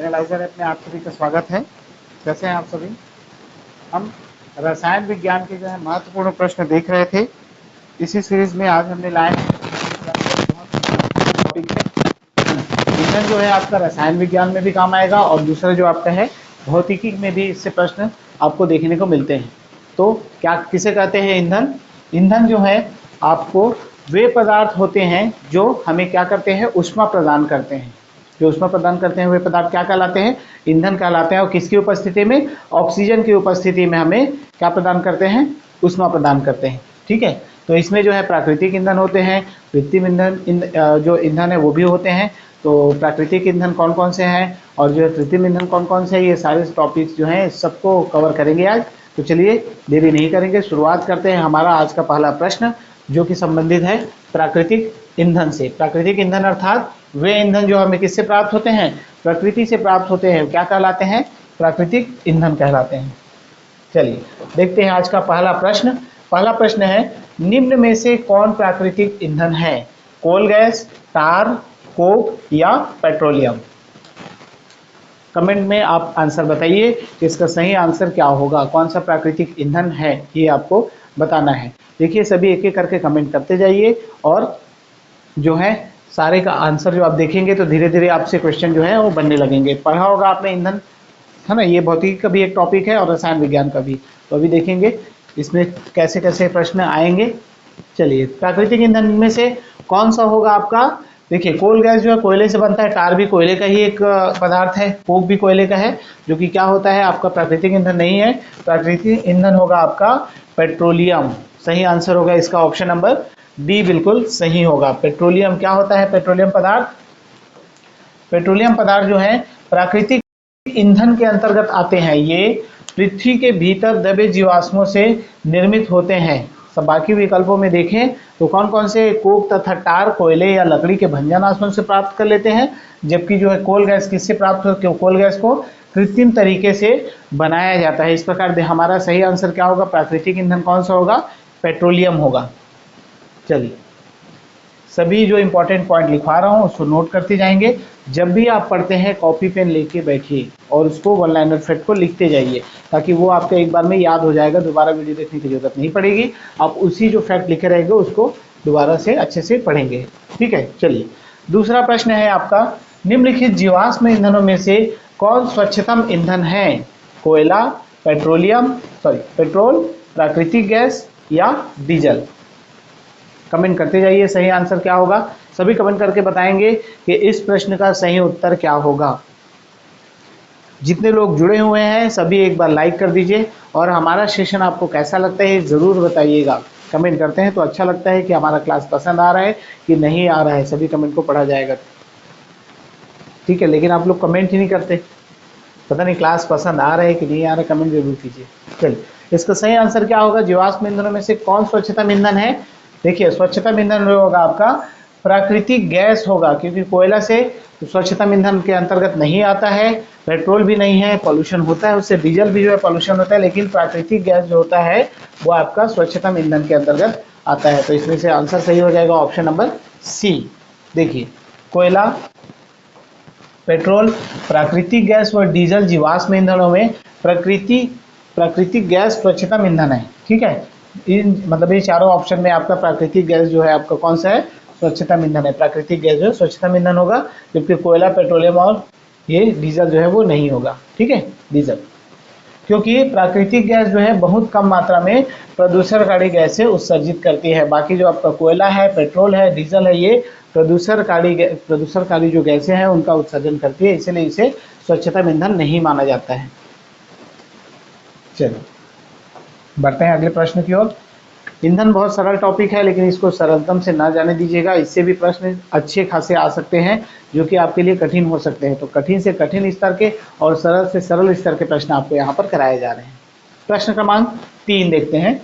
Analyser app में आप सभी का स्वागत है। कैसे हैं आप सभी? हम रसायन विज्ञान के जो है महत्वपूर्ण प्रश्न देख रहे थे। इसी सीरीज में आज हमने लाए टॉपिक है ईंधन। जो है आपका रसायन विज्ञान में भी काम आएगा और दूसरा जो आपका है भौतिकी में भी इससे प्रश्न आपको देखने को मिलते हैं। तो क्या किसे कहते हैं ईंधन? ईंधन जो है आपको वे पदार्थ होते हैं जो हमें क्या करते हैं, ऊष्मा प्रदान करते हैं। जो ऊष्मा प्रदान करते हैं वे पदार्थ क्या कहलाते हैं? ईंधन कहलाते हैं। और किसकी उपस्थिति में? ऑक्सीजन की उपस्थिति में हमें क्या प्रदान करते हैं? ऊष्मा प्रदान करते हैं। ठीक है, तो इसमें जो है प्राकृतिक ईंधन होते हैं, कृत्रिम ईंधन जो ईंधन है वो भी होते हैं। तो प्राकृतिक ईंधन कौन कौन से हैं और जो है कृत्रिम ईंधन कौन कौन से हैं, ये सारे टॉपिक्स जो हैं सबको कवर करेंगे आज। तो चलिए देरी नहीं करेंगे, शुरुआत करते हैं। हमारा आज का पहला प्रश्न जो कि संबंधित है प्राकृतिक ईंधन से। प्राकृतिक ईंधन अर्थात वे ईंधन जो हमें किससे प्राप्त होते हैं? प्रकृति से प्राप्त होते हैं। क्या कहलाते हैं? प्राकृतिक ईंधन कहलाते हैं। चलिए देखते हैं आज का पहला प्रश्न। पहला प्रश्न है, निम्न में से कौन प्राकृतिक ईंधन है? कोल गैस, टार, कोक या पेट्रोलियम? कमेंट में आप आंसर बताइए कि इसका सही आंसर क्या होगा, कौन सा प्राकृतिक ईंधन है, ये आपको बताना है। देखिए सभी एक एक करके कमेंट करते जाइए और जो है सारे का आंसर जो आप देखेंगे तो धीरे धीरे आपसे क्वेश्चन जो है वो बनने लगेंगे। पढ़ा होगा आपने ईंधन, है ना? ये भौतिकी का भी एक टॉपिक है और रसायन विज्ञान का भी। तो अभी देखेंगे इसमें कैसे कैसे प्रश्न आएंगे। चलिए प्राकृतिक ईंधन में से कौन सा होगा आपका? देखिए कोल गैस जो है कोयले से बनता है, टार भी कोयले का ही एक पदार्थ है, कोक भी कोयले का है, जो कि क्या होता है आपका प्राकृतिक ईंधन नहीं है। प्राकृतिक ईंधन होगा आपका पेट्रोलियम। सही आंसर होगा इसका ऑप्शन नंबर डी, बिल्कुल सही होगा। पेट्रोलियम क्या होता है? पेट्रोलियम पदार्थ, पेट्रोलियम पदार्थ जो है प्राकृतिक ईंधन के अंतर्गत आते हैं। ये पृथ्वी के भीतर दबे जीवाश्मों से निर्मित होते हैं। सब बाकी विकल्पों में देखें तो कौन कौन से? कोक तथा टार कोयले या लकड़ी के भंजनाशों से प्राप्त कर लेते हैं, जबकि जो है कोल गैस किससे प्राप्त हो? कोल गैस को कृत्रिम तरीके से बनाया जाता है। इस प्रकार हमारा सही आंसर क्या होगा? प्राकृतिक ईंधन कौन सा होगा? पेट्रोलियम होगा। चलिए सभी जो इंपॉर्टेंट पॉइंट लिखवा रहा हूँ उसको नोट करते जाएंगे। जब भी आप पढ़ते हैं कॉपी पेन लेके बैठिए और उसको वन लाइनर फैक्ट को लिखते जाइए, ताकि वो आपको एक बार में याद हो जाएगा, दोबारा वीडियो देखने की जरूरत नहीं पड़ेगी। आप उसी जो फैक्ट लिखे रहेंगे उसको दोबारा से अच्छे से पढ़ेंगे। ठीक है, चलिए दूसरा प्रश्न है आपका, निम्नलिखित जीवाश्म ईंधनों में से कौन स्वच्छतम ईंधन है? कोयला, पेट्रोलियम पेट्रोल, प्राकृतिक गैस या डीजल? कमेंट करते जाइए सही आंसर क्या होगा। सभी कमेंट करके बताएंगे कि इस प्रश्न का सही उत्तर क्या होगा। जितने लोग जुड़े हुए हैं सभी एक बार लाइक कर दीजिए और हमारा सेशन आपको कैसा लगता है ज़रूर बताइएगा। कमेंट करते हैं तो अच्छा लगता है कि हमारा क्लास पसंद आ रहा है कि नहीं आ रहा है, सभी कमेंट को पढ़ा जाएगा। ठीक है, लेकिन आप लोग कमेंट ही नहीं करते, पता नहीं क्लास पसंद आ रहा है कि नहीं आ रहा। कमेंट जरूर कीजिए। चलिए इसका सही आंसर क्या होगा? जीवाश्म ईंधनों में से कौन स्वच्छतम ईंधन है? देखिए स्वच्छतम ईंधन जो होगा आपका प्राकृतिक गैस होगा, क्योंकि कोयला से स्वच्छतम ईंधन के अंतर्गत नहीं आता है। पेट्रोल भी नहीं है, पॉल्यूशन होता है उससे। डीजल भी जो है पॉल्यूशन होता है, लेकिन प्राकृतिक गैस जो होता है वो आपका स्वच्छतम ईंधन के अंतर्गत आता है। तो इसमें से आंसर सही हो जाएगा ऑप्शन नंबर सी। देखिए कोयला, पेट्रोल, प्राकृतिक गैस व डीजल जीवाश्म ईंधनों में प्राकृतिक गैस स्वच्छतम ईंधन है। ठीक है, इन मतलब ये चारों ऑप्शन में आपका प्राकृतिक गैस जो है आपका कौन सा है? स्वच्छतम ईंधन है। प्राकृतिक गैस जो है स्वच्छतम ईंधन होगा, जबकि कोयला, पेट्रोलियम और ये डीजल जो है वो नहीं होगा। ठीक है, डीजल, क्योंकि प्राकृतिक गैस जो है बहुत कम मात्रा में प्रदूषणकारी गैसें उत्सर्जित करती है। बाकी जो आपका कोयला है, पेट्रोल है, डीजल है, ये प्रदूषणकारी जो गैसें हैं उनका उत्सर्जन करती है, इसलिए इसे स्वच्छतम ईंधन नहीं माना जाता है। चलो बढ़ते हैं अगले प्रश्न की ओर। ईंधन बहुत सरल टॉपिक है, लेकिन इसको सरलतम से ना जाने दीजिएगा। इससे भी प्रश्न अच्छे खासे आ सकते हैं जो कि आपके लिए कठिन हो सकते हैं। तो कठिन से कठिन स्तर के और सरल से सरल स्तर के प्रश्न आपको यहाँ पर कराए जा रहे हैं। प्रश्न क्रमांक 3 देखते हैं।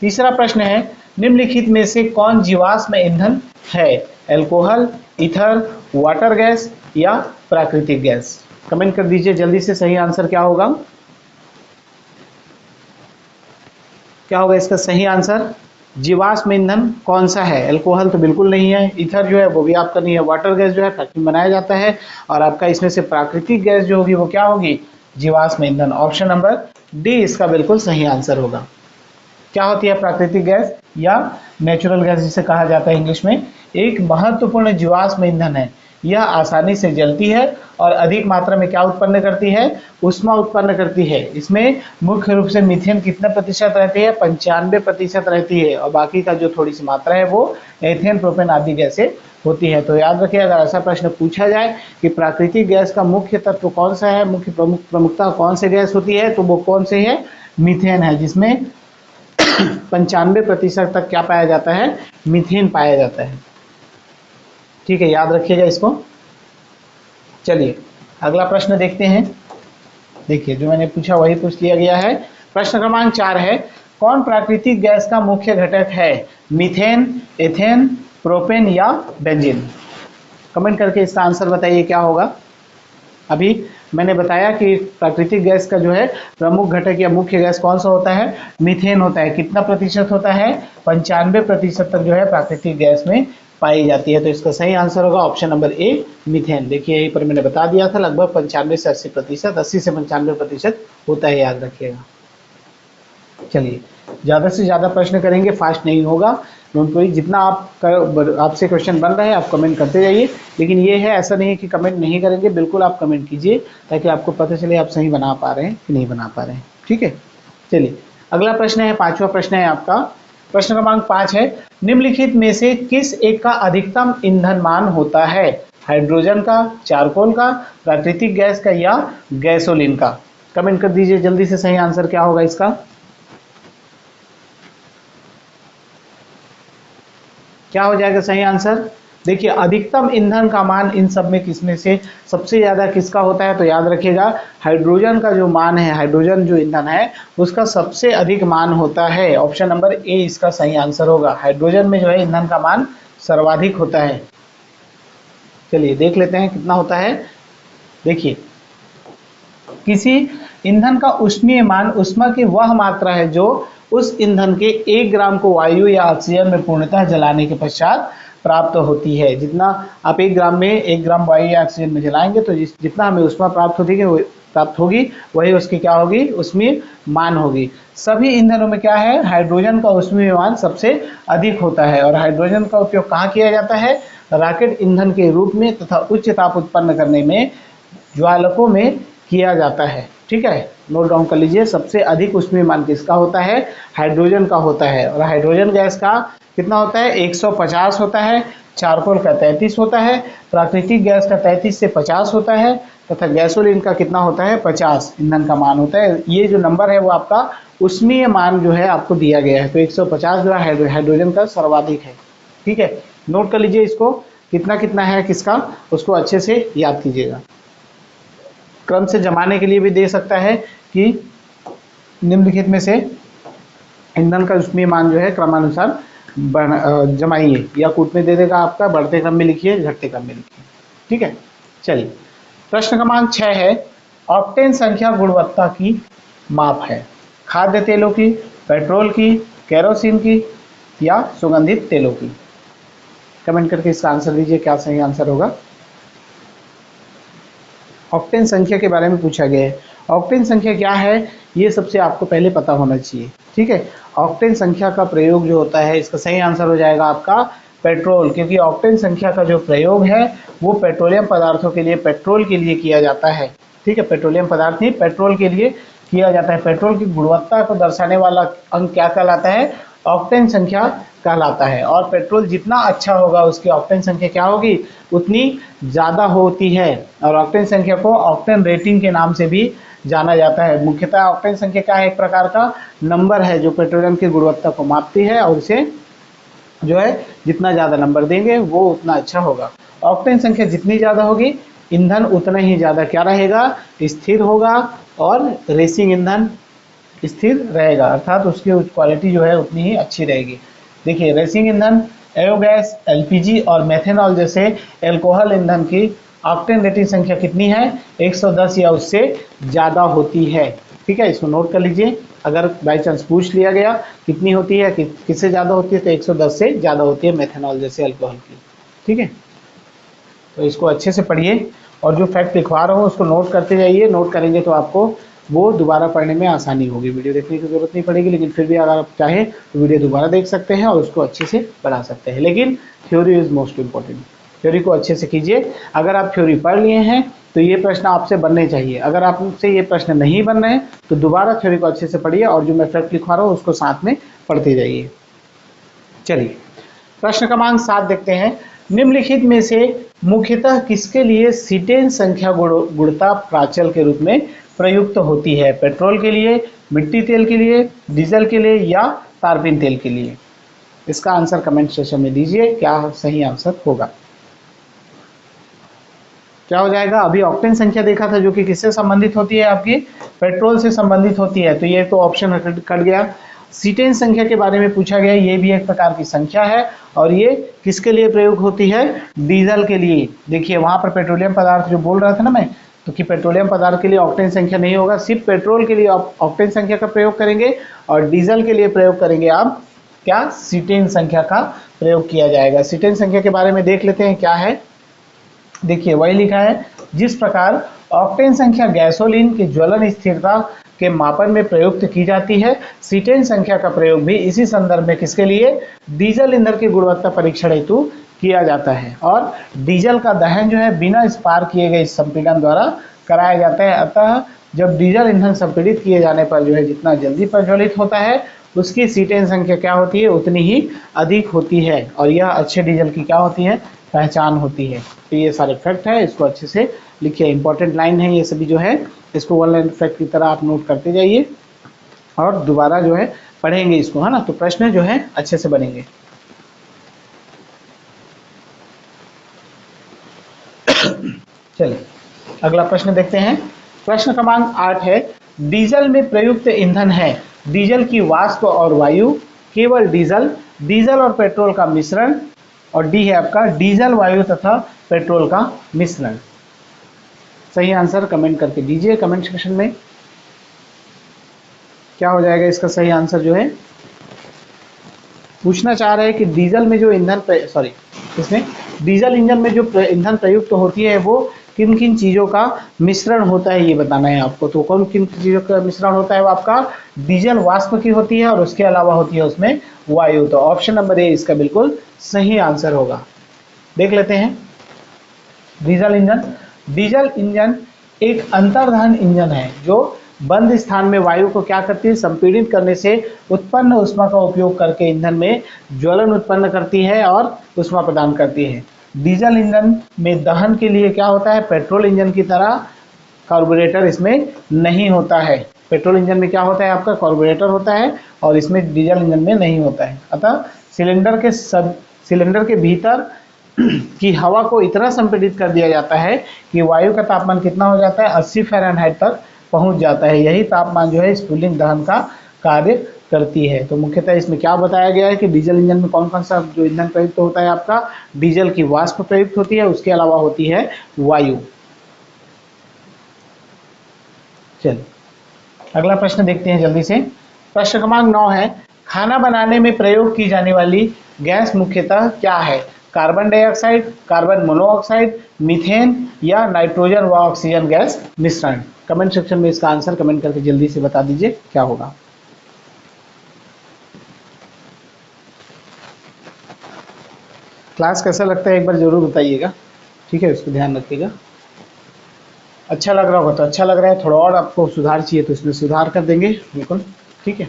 तीसरा प्रश्न है, निम्नलिखित में से कौन जीवाश्म ईंधन है? एल्कोहल, ईथर, वाटर गैस या प्राकृतिक गैस? कमेंट कर दीजिए जल्दी से सही आंसर क्या होगा। क्या होगा इसका सही आंसर? जीवाश्म ईंधन कौन सा है? अल्कोहल तो बिल्कुल नहीं है, ईथर जो है वो भी आपका नहीं है, वाटर गैस जो है फैक्ट्री में बनाया जाता है, और आपका इसमें से प्राकृतिक गैस जो होगी वो क्या होगी? जीवाश्म ईंधन। ऑप्शन नंबर डी इसका बिल्कुल सही आंसर होगा। क्या होती है प्राकृतिक गैस या नेचुरल गैस जिसे कहा जाता है इंग्लिश में? एक महत्वपूर्ण जीवाश्म ईंधन है। यह आसानी से जलती है और अधिक मात्रा में क्या उत्पन्न करती है? ऊष्मा उत्पन्न करती है। इसमें मुख्य रूप से मीथेन कितना प्रतिशत रहती है? 95% रहती है, और बाकी का जो थोड़ी सी मात्रा है वो एथेन, प्रोपेन आदि गैसें होती है। तो याद रखिए, अगर ऐसा प्रश्न पूछा जाए कि प्राकृतिक गैस का मुख्य तत्व कौन सा है, मुख्य प्रमुखता कौन से गैस होती है, तो वो कौन से है? मीथेन है, जिसमें 95% तक क्या पाया जाता है? मीथेन पाया जाता है। ठीक है, याद रखिएगा इसको। चलिए अगला प्रश्न देखते हैं। देखिए, जो मैंने पूछा वही पूछ लिया गया है। प्रश्न क्रमांक 4 है, कौन प्राकृतिक गैस का मुख्य घटक है? मीथेन, एथेन, प्रोपेन या बेंजीन? कमेंट करके इसका आंसर बताइए क्या होगा। अभी मैंने बताया कि प्राकृतिक गैस का जो है प्रमुख घटक या मुख्य गैस कौन सा होता है? मीथेन होता है। कितना प्रतिशत होता है? 95% तक जो है प्राकृतिक गैस में पाई जाती है। तो इसका सही आंसर होगा ऑप्शन नंबर ए, मीथेन। देखिए यहीं पर मैंने बता दिया था, लगभग 95 से 80%, 80 से 95% होता है, याद रखिएगा। चलिए ज़्यादा से ज़्यादा प्रश्न करेंगे, फास्ट नहीं होगा। डोंट वरी, जितना आपसे क्वेश्चन बन रहा है आप कमेंट करते जाइए। लेकिन ये है, ऐसा नहीं है कि कमेंट नहीं करेंगे, बिल्कुल आप कमेंट कीजिए ताकि आपको पता चले आप सही बना पा रहे हैं कि नहीं बना पा रहे हैं। ठीक है, चलिए अगला प्रश्न है, 5वां प्रश्न है आपका। प्रश्न क्रमांक 5 है, निम्नलिखित में से किस एक का अधिकतम ईंधन मान होता है? हाइड्रोजन का, चारकोल का, प्राकृतिक गैस का या गैसोलीन का? कमेंट कर दीजिए जल्दी से, सही आंसर क्या होगा इसका। क्या हो जाएगा सही आंसर? देखिए, अधिकतम ईंधन का मान इन सब में किसमें से सबसे ज्यादा किसका होता है? तो याद रखिएगा, हाइड्रोजन का जो मान है, हाइड्रोजन जो ईंधन है उसका सबसे अधिक मान होता है। ऑप्शन नंबर ए इसका सही आंसर होगा। हाइड्रोजन में जो है ईंधन का मान सर्वाधिक होता है। चलिए देख लेते हैं कितना होता है। देखिए, किसी ईंधन का ऊष्मीय मान ऊष्मा की वह मात्रा है जो उस ईंधन के 1 ग्राम को वायु या ऑक्सीजन में पूर्णतः जलाने के पश्चात प्राप्त होती है। जितना आप 1 ग्राम में 1 ग्राम वायु या ऑक्सीजन में जलाएंगे तो जितना हमें ऊष्मा प्राप्त होगी वही उसकी क्या होगी? ऊष्मीय मान होगी। सभी ईंधनों में क्या है? हाइड्रोजन का ऊष्मीय मान सबसे अधिक होता है, और हाइड्रोजन का उपयोग कहाँ किया जाता है? रॉकेट ईंधन के रूप में तथा उच्च ताप उत्पन्न करने में ज्वालकों में किया जाता है। ठीक है, नोट डाउन कर लीजिए, सबसे अधिक ऊष्मीय मान किसका होता है? हाइड्रोजन का होता है। और हाइड्रोजन गैस का कितना होता है? 150 होता है। चारकोल का 33 होता है। प्राकृतिक गैस का 33 से 50 होता है, तथा गैसोलीन का कितना होता है? 50 ईंधन का मान होता है। ये जो नंबर है वो आपका ऊष्मीय मान जो है आपको दिया गया है, तो 150 जो है हाइड्रोजन का सर्वाधिक है। ठीक है, नोट कर लीजिए इसको, कितना कितना है किसका, उसको अच्छे से याद कीजिएगा। क्रम से जमाने के लिए भी दे सकता है कि निम्नलिखित में से ईंधन का ऊष्मीय मान जो है क्रमानुसार जमाइए, या कूट में दे देगा आपका, बढ़ते क्रम में लिखिए, घटते क्रम में लिखिए। ठीक है, चलिए प्रश्न क्रमांक 6 है, ऑक्टेन संख्या गुणवत्ता की माप है। खाद्य तेलों की, पेट्रोल की, केरोसिन की या सुगंधित तेलों की? कमेंट करके इसका आंसर दीजिए, क्या सही आंसर होगा। ऑक्टेन संख्या के बारे में पूछा गया है। ऑक्टेन संख्या क्या है ये सबसे आपको पहले पता होना चाहिए। ठीक है, ऑक्टेन संख्या का प्रयोग जो होता है, इसका सही आंसर हो जाएगा आपका पेट्रोल, क्योंकि ऑक्टेन संख्या का जो प्रयोग है वो पेट्रोलियम पदार्थों के लिए, पेट्रोल के लिए किया जाता है। ठीक है, पेट्रोलियम पदार्थ नहीं, पेट्रोल के लिए किया जाता है। पेट्रोल की गुणवत्ता को दर्शाने वाला अंक क्या कहलाता है? ऑक्टेन संख्या कहलाता है। और पेट्रोल जितना अच्छा होगा उसकी ऑक्टेन संख्या क्या होगी? उतनी ज़्यादा होती है। और ऑक्टेन संख्या को ऑक्टेन रेटिंग के नाम से भी जाना जाता है। मुख्यतः ऑक्टेन संख्या क्या है? एक प्रकार का नंबर है जो पेट्रोलियम की गुणवत्ता को मापती है, और उसे जो है जितना ज़्यादा नंबर देंगे वो उतना अच्छा होगा। ऑक्टेन संख्या जितनी ज़्यादा होगी ईंधन उतना ही ज़्यादा क्या रहेगा? स्थिर होगा, और रेसिंग ईंधन स्थिर रहेगा, अर्थात उसकी क्वालिटी जो है उतनी ही अच्छी रहेगी। देखिए, रेसिंग ईंधन, एरोगैस, एलपीजी और मेथेनॉल जैसे एल्कोहल ईंधन की ऑक्टेन रेटिंग संख्या कितनी है? 110 या उससे ज़्यादा होती है। ठीक है, इसको नोट कर लीजिए। अगर बाई चांस पूछ लिया गया कितनी होती है, किससे ज़्यादा होती है, तो 110 से ज़्यादा होती है मेथनॉल जैसे अल्कोहल की। ठीक है, तो इसको अच्छे से पढ़िए और जो फैक्ट लिखवा रहा हूँ उसको नोट करते जाइए। नोट करेंगे तो आपको वो दोबारा पढ़ने में आसानी होगी। वीडियो देखने की जरूरत नहीं पड़ेगी, लेकिन फिर भी अगर आप चाहें तो वीडियो दोबारा देख सकते हैं और उसको अच्छे से पढ़ा सकते हैं। लेकिन theory is most important, theory को अच्छे से कीजिए। अगर आप थ्योरी पढ़ लिए हैं तो ये प्रश्न आपसे बनने चाहिए। अगर आपसे ये प्रश्न नहीं बन रहे हैं तो दोबारा थ्योरी को अच्छे से पढ़िए और जो मैं फैक्ट लिखवा रहा हूँ उसको साथ में पढ़ते जाइए। चलिए प्रश्न क्रमांक 7 देखते हैं। निम्नलिखित में से मुख्यतः किसके लिए सीटेन संख्या गुणता प्राचल के रूप में प्रयुक्त होती है? पेट्रोल के लिए, मिट्टी तेल के लिए, डीजल के लिए या तारपीन तेल के लिए? इसका आंसर कमेंट सेक्शन में दीजिए, क्या सही आंसर होगा। क्या हो जाएगा? अभी ऑक्टेन संख्या देखा था जो कि किससे संबंधित होती है, आपकी पेट्रोल से संबंधित होती है, तो ये तो ऑप्शन कट गया। सीटेन संख्या के बारे में पूछा गया, ये भी एक प्रकार की संख्या है और ये किसके लिए प्रयोग होती है? डीजल के लिए। देखिए वहां पर पेट्रोलियम पदार्थ जो बोल रहा था ना मैं, तो कि पेट्रोलियम पदार्थ के लिए ऑक्टेन संख्या नहीं होगा, सिर्फ पेट्रोल के लिए ऑक्टेन संख्या का प्रयोग करेंगे और डीजल के लिए प्रयोग करेंगे आप क्या? सीटेन संख्या का प्रयोग किया जाएगा। सीटेन संख्या के बारे में देख लेते हैं क्या है। देखिए वही लिखा है, जिस प्रकार ऑक्टेन संख्या गैसोलीन की ज्वलन स्थिरता के मापन में प्रयुक्त की जाती है, सीटेन संख्या का प्रयोग भी इसी संदर्भ में किसके लिए? डीजल ईंधन की गुणवत्ता परीक्षण हेतु किया जाता है। और डीजल का दहन जो है बिना स्पार्क किए गए संपीड़न द्वारा कराया जाता है। अतः जब डीजल ईंधन संपीड़ित किए जाने पर जो है जितना जल्दी प्रज्वलित होता है उसकी सीटेन संख्या क्या होती है? उतनी ही अधिक होती है और यह अच्छे डीजल की क्या होती है? पहचान होती है। तो ये सारे फैक्ट है, इसको अच्छे से लिखिए। इंपॉर्टेंट लाइन है ये सभी जो है, इसको वन लाइन फैक्ट की तरह आप नोट करते जाइए और दोबारा जो है पढ़ेंगे इसको, है ना, तो प्रश्न जो है अच्छे से बनेंगे। चलिए अगला प्रश्न देखते हैं। प्रश्न क्रमांक 8 है, डीजल में प्रयुक्त ईंधन है डीजल की वाष्प और वायु, केवल डीजल, डीजल और पेट्रोल का मिश्रण, और डी है आपका डीजल, वायु तथा पेट्रोल का मिश्रण। सही आंसर कमेंट करके दीजिए कमेंट सेक्शन में, क्या हो जाएगा इसका सही आंसर जो है। पूछना चाह रहे हैं कि डीजल में जो ईंधन इसमें डीजल इंजन में जो ईंधन प्रयुक्त होती है वो किन किन चीज़ों का मिश्रण होता है, ये बताना है आपको। तो कौन किन चीज़ों का मिश्रण होता है? वो आपका डीजल वाष्प की होती है और उसके अलावा होती है उसमें वायु। तो ऑप्शन नंबर ए इसका बिल्कुल सही आंसर होगा। देख लेते हैं डीजल इंजन। डीजल इंजन एक अंतर्दहन इंजन है जो बंद स्थान में वायु को क्या करती है? संपीड़ित करने से उत्पन्न ऊष्मा का उपयोग करके ईंधन में ज्वलन उत्पन्न करती है और ऊष्मा प्रदान करती है। डीजल इंजन में दहन के लिए क्या होता है? पेट्रोल इंजन की तरह कार्बोरेटर इसमें नहीं होता है। पेट्रोल इंजन में क्या होता है? आपका कार्बोरेटर होता है और इसमें डीजल इंजन में नहीं होता है। अतः सिलेंडर के भीतर की हवा को इतना संपीड़ित कर दिया जाता है कि वायु का तापमान कितना हो जाता है? 80 फ़ारेनहाइट तक पहुंच जाता है। यही तापमान जो है स्फुलिंग दहन का कार्य करती है। तो मुख्यतः इसमें क्या बताया गया है कि डीजल इंजन में कौन कौन सा जो ईंधन प्रयुक्त होता है? आपका डीजल की वाष्प प्रयुक्त होती है, उसके अलावा होती है वायु। चलिए अगला प्रश्न देखते हैं जल्दी से। प्रश्न क्रमांक 9 है, खाना बनाने में प्रयोग की जाने वाली गैस मुख्यतः क्या है? Carbon dioxide, carbon monoxide, methane या नाइट्रोजन व ऑक्सीजन गैस मिश्रण? कमेंट सेक्शन में इसका आंसर कमेंट करके जल्दी से बता दीजिए क्या होगा। क्लास कैसा लगता है एक बार जरूर बताइएगा, ठीक है, उसको ध्यान रखिएगा। अच्छा लग रहा होगा तो अच्छा लग रहा है, थोड़ा और आपको सुधार चाहिए तो इसमें सुधार कर देंगे बिल्कुल, ठीक है।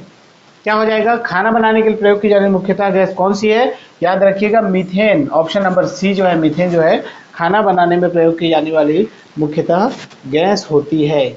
क्या हो जाएगा? खाना बनाने के लिए प्रयोग की जाने मुख्यतः गैस कौन सी है? याद रखिएगा मीथेन। ऑप्शन नंबर सी जो है मीथेन जो है खाना बनाने में प्रयोग की जाने वाली मुख्यतः गैस होती है,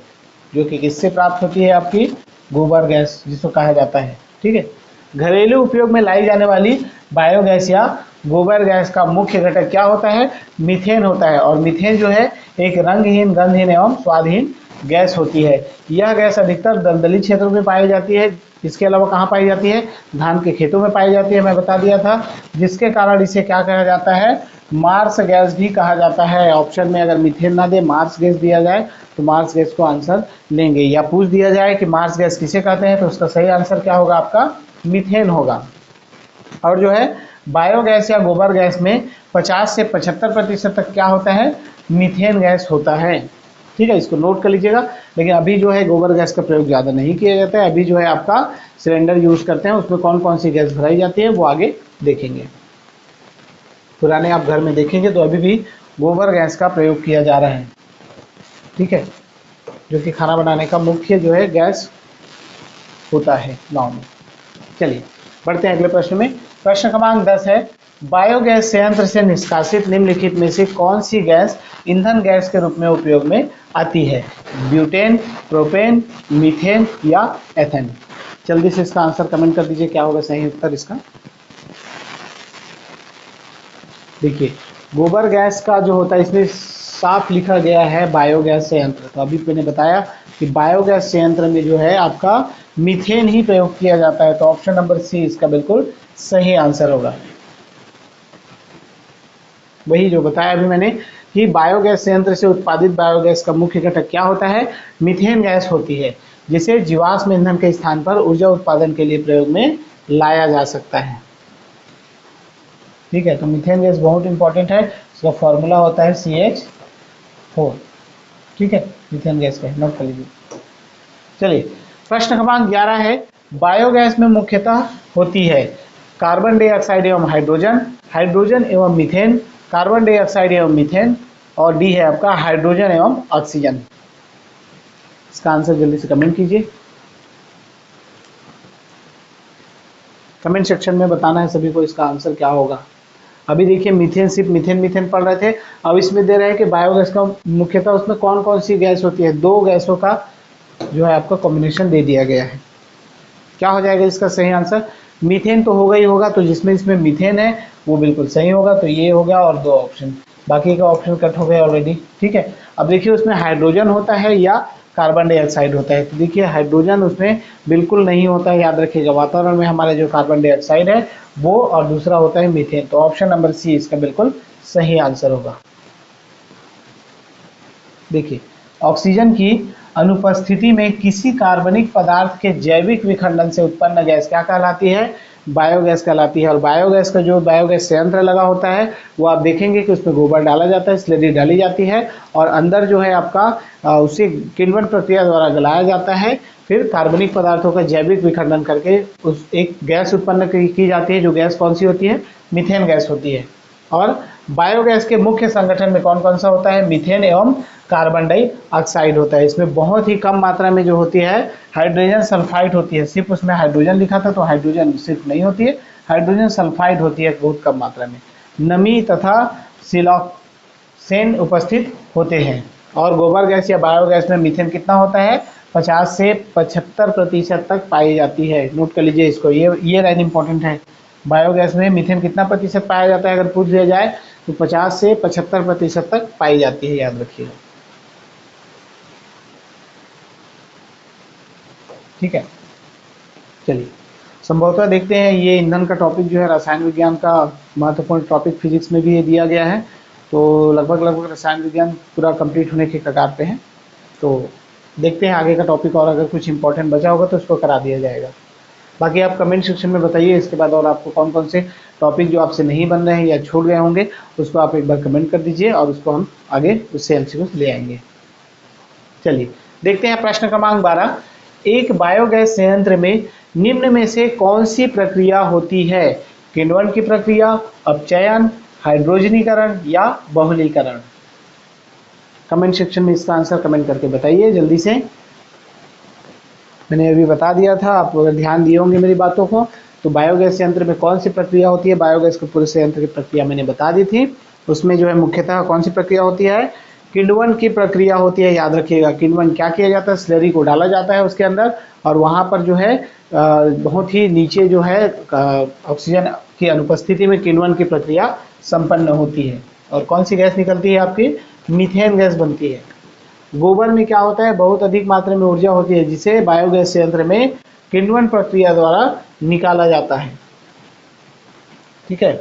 जो कि किससे प्राप्त होती है? आपकी गोबर गैस जिसको कहा जाता है, ठीक है। घरेलू उपयोग में लाई जाने वाली बायोगैस या गोबर गैस का मुख्य घटक क्या होता है? मीथेन होता है। और मीथेन जो है एक रंगहीन, गंधहीन एवं स्वादहीन गैस होती है। यह गैस अधिकतर दलदली क्षेत्रों में पाई जाती है इसके अलावा कहाँ पाई जाती है? धान के खेतों में पाई जाती है, मैं बता दिया था, जिसके कारण इसे क्या कहा जाता है? मार्स गैस भी कहा जाता है। ऑप्शन में अगर मीथेन ना दे, मार्स गैस दिया जाए तो मार्स गैस को आंसर लेंगे, या पूछ दिया जाए कि मार्स गैस किसे कहते हैं तो उसका सही आंसर क्या होगा? आपका मीथेन होगा। और जो है बायोगैस या गोबर गैस में 50 से 75% तक क्या होता है? मीथेन गैस होता है। ठीक है, इसको नोट कर लीजिएगा। लेकिन अभी जो है गोबर गैस का प्रयोग ज़्यादा नहीं किया जाता है, अभी जो है आपका सिलेंडर यूज़ करते हैं, उसमें कौन कौन सी गैस भराई जाती है वो आगे देखेंगे। पुराने आप घर में देखेंगे तो अभी भी गोबर गैस का प्रयोग किया जा रहा है। ठीक है, जो कि खाना बनाने का मुख्य जो है गैस होता है गाँव में। चलिए बढ़ते हैं अगले प्रश्न में। प्रश्न क्रमांक 10 है, बायोगैस संयंत्र से निष्कासित निम्नलिखित में से कौन सी गैस ईंधन गैस के रूप में उपयोग में आती है? ब्यूटेन, प्रोपेन, मीथेन या एथेन? जल्दी से इसका आंसर कमेंट कर दीजिए, क्या होगा सही उत्तर इसका? देखिए गोबर गैस का जो होता है इसमें साफ लिखा गया है बायोगैस संयंत्र, तो अभी मैंने बताया कि बायोगैस संयंत्र में जो है आपका मीथेन ही प्रयोग किया जाता है, तो ऑप्शन नंबर सी इसका बिल्कुल सही आंसर होगा। वही जो बताया अभी मैंने कि बायोगैस संयंत्र से उत्पादित बायोगैस का मुख्य घटक क्या होता है? मीथेन गैस होती है, जिसे जीवाश्म ईंधन के स्थान पर ऊर्जा उत्पादन के लिए प्रयोग में लाया जा सकता है। ठीक है, तो मीथेन गैस बहुत इंपॉर्टेंट है, इसका फॉर्मूला होता है CH4। ठीक है, मीथेन गैस का नोट कर लीजिए। चलिए प्रश्न क्रमांक 11 है, बायोगैस में मुख्यतः होती है कार्बन डाइऑक्साइड एवं हाइड्रोजन, हाइड्रोजन एवं मीथेन, कार्बन डाइऑक्साइड एवं मीथेन, और डी है आपका हाइड्रोजन एवं ऑक्सीजन। इसका आंसर जल्दी से कमेंट कीजिए, कमेंट सेक्शन में बताना है सभी को इसका आंसर क्या होगा। अभी देखिए मीथेन सिर्फ मीथेन पढ़ रहे थे, अब इसमें दे रहे हैं कि बायोगैस का मुख्यतः उसमें कौन कौन सी गैस होती है, दो गैसों का जो है आपका कॉम्बिनेशन दे दिया गया है। क्या हो जाएगा इसका सही आंसर? मीथेन तो होगा ही होगा, तो जिसमें इसमें मीथेन है वो बिल्कुल सही होगा, तो ये हो गया, और दो ऑप्शन, बाकी का ऑप्शन कट हो गया ऑलरेडी। ठीक है, अब देखिए उसमें हाइड्रोजन होता है या कार्बन डाइऑक्साइड होता है, तो देखिए हाइड्रोजन उसमें बिल्कुल नहीं होता है, याद रखिएगा। वातावरण में हमारे जो कार्बन डाइऑक्साइड है वो, और दूसरा होता है मीथेन, तो ऑप्शन नंबर सी इसका बिल्कुल सही आंसर होगा। देखिए ऑक्सीजन की अनुपस्थिति में किसी कार्बनिक पदार्थ के जैविक विखंडन से उत्पन्न गैस क्या कहलाती है? बायोगैस कहलाती है। और बायोगैस का जो बायोगैस संयंत्र लगा होता है वो आप देखेंगे कि उसमें गोबर डाला जाता है, स्लरी डाली जाती है, और अंदर जो है आपका उसे किण्वन प्रक्रिया द्वारा गलाया जाता है, फिर कार्बनिक पदार्थों का जैविक विखंडन करके उस एक गैस उत्पन्न की जाती है, जो गैस कौन सी होती है? मीथेन गैस होती है। और बायोगैस के मुख्य संगठन में कौन कौन सा होता है? मीथेन एवं कार्बन डाइऑक्साइड होता है। इसमें बहुत ही कम मात्रा में जो होती है हाइड्रोजन सल्फाइड होती है, सिर्फ उसमें हाइड्रोजन लिखा था तो हाइड्रोजन सिर्फ नहीं होती है, हाइड्रोजन सल्फाइड होती है बहुत कम मात्रा में। नमी तथा सिलोक्सेन उपस्थित होते हैं। और गोबर गैस या बायोगैस में मीथेन कितना होता है? 50 से 75% तक पाई जाती है। नोट कर लीजिए इसको, ये लाइन इंपॉर्टेंट है। बायोगैस में मीथेन कितना प्रतिशत पाया जाता है अगर पूछ दिया जाए तो 50 से 75% तक पाई जाती है, याद रखिएगा। ठीक है, चलिए संभवतः देखते हैं, ये ईंधन का टॉपिक जो है रसायन विज्ञान का महत्वपूर्ण टॉपिक, फिजिक्स में भी ये दिया गया है, तो लगभग रसायन विज्ञान पूरा कंप्लीट होने के कगार पे है। तो देखते हैं आगे का टॉपिक, और अगर कुछ इंपॉर्टेंट बचा होगा तो उसको करा दिया जाएगा। बाकी आप कमेंट सेक्शन में बताइए इसके बाद, और आपको कौन कौन से टॉपिक जो आपसे नहीं बन रहे हैं या छूट गए होंगे उसको आप एक बार कमेंट कर दीजिए, और उसको हम आगे उससे एमसीक्यू ले आएंगे। चलिए देखते हैं प्रश्न क्रमांक 12, एक बायोगैस संयंत्र में निम्न में से कौन सी प्रक्रिया होती है? किण्वन की प्रक्रिया, अपचयन, हाइड्रोजनीकरण या बहुलीकरण? कमेंट सेक्शन में इसका आंसर कमेंट करके बताइए जल्दी से। मैंने अभी बता दिया था, आप अगर ध्यान दिए होंगे मेरी बातों को, तो बायोगैस संयंत्र में कौन सी प्रक्रिया होती है? बायोगैस के पूरे संयंत्र की प्रक्रिया मैंने बता दी थी। उसमें जो है मुख्यतः कौन सी प्रक्रिया होती है? किण्वन की प्रक्रिया होती है, याद रखिएगा। किण्वन क्या किया जाता है? स्लरी को डाला जाता है उसके अंदर, और वहाँ पर जो है बहुत ही नीचे जो है ऑक्सीजन की अनुपस्थिति में किण्वन की प्रक्रिया संपन्न होती है, और कौन सी गैस निकलती है आपकी? मीथेन गैस बनती है। गोबर में क्या होता है? बहुत अधिक मात्रा में ऊर्जा होती है, जिसे बायोगैस संयंत्र में किण्वन प्रक्रिया द्वारा निकाला जाता है। ठीक है,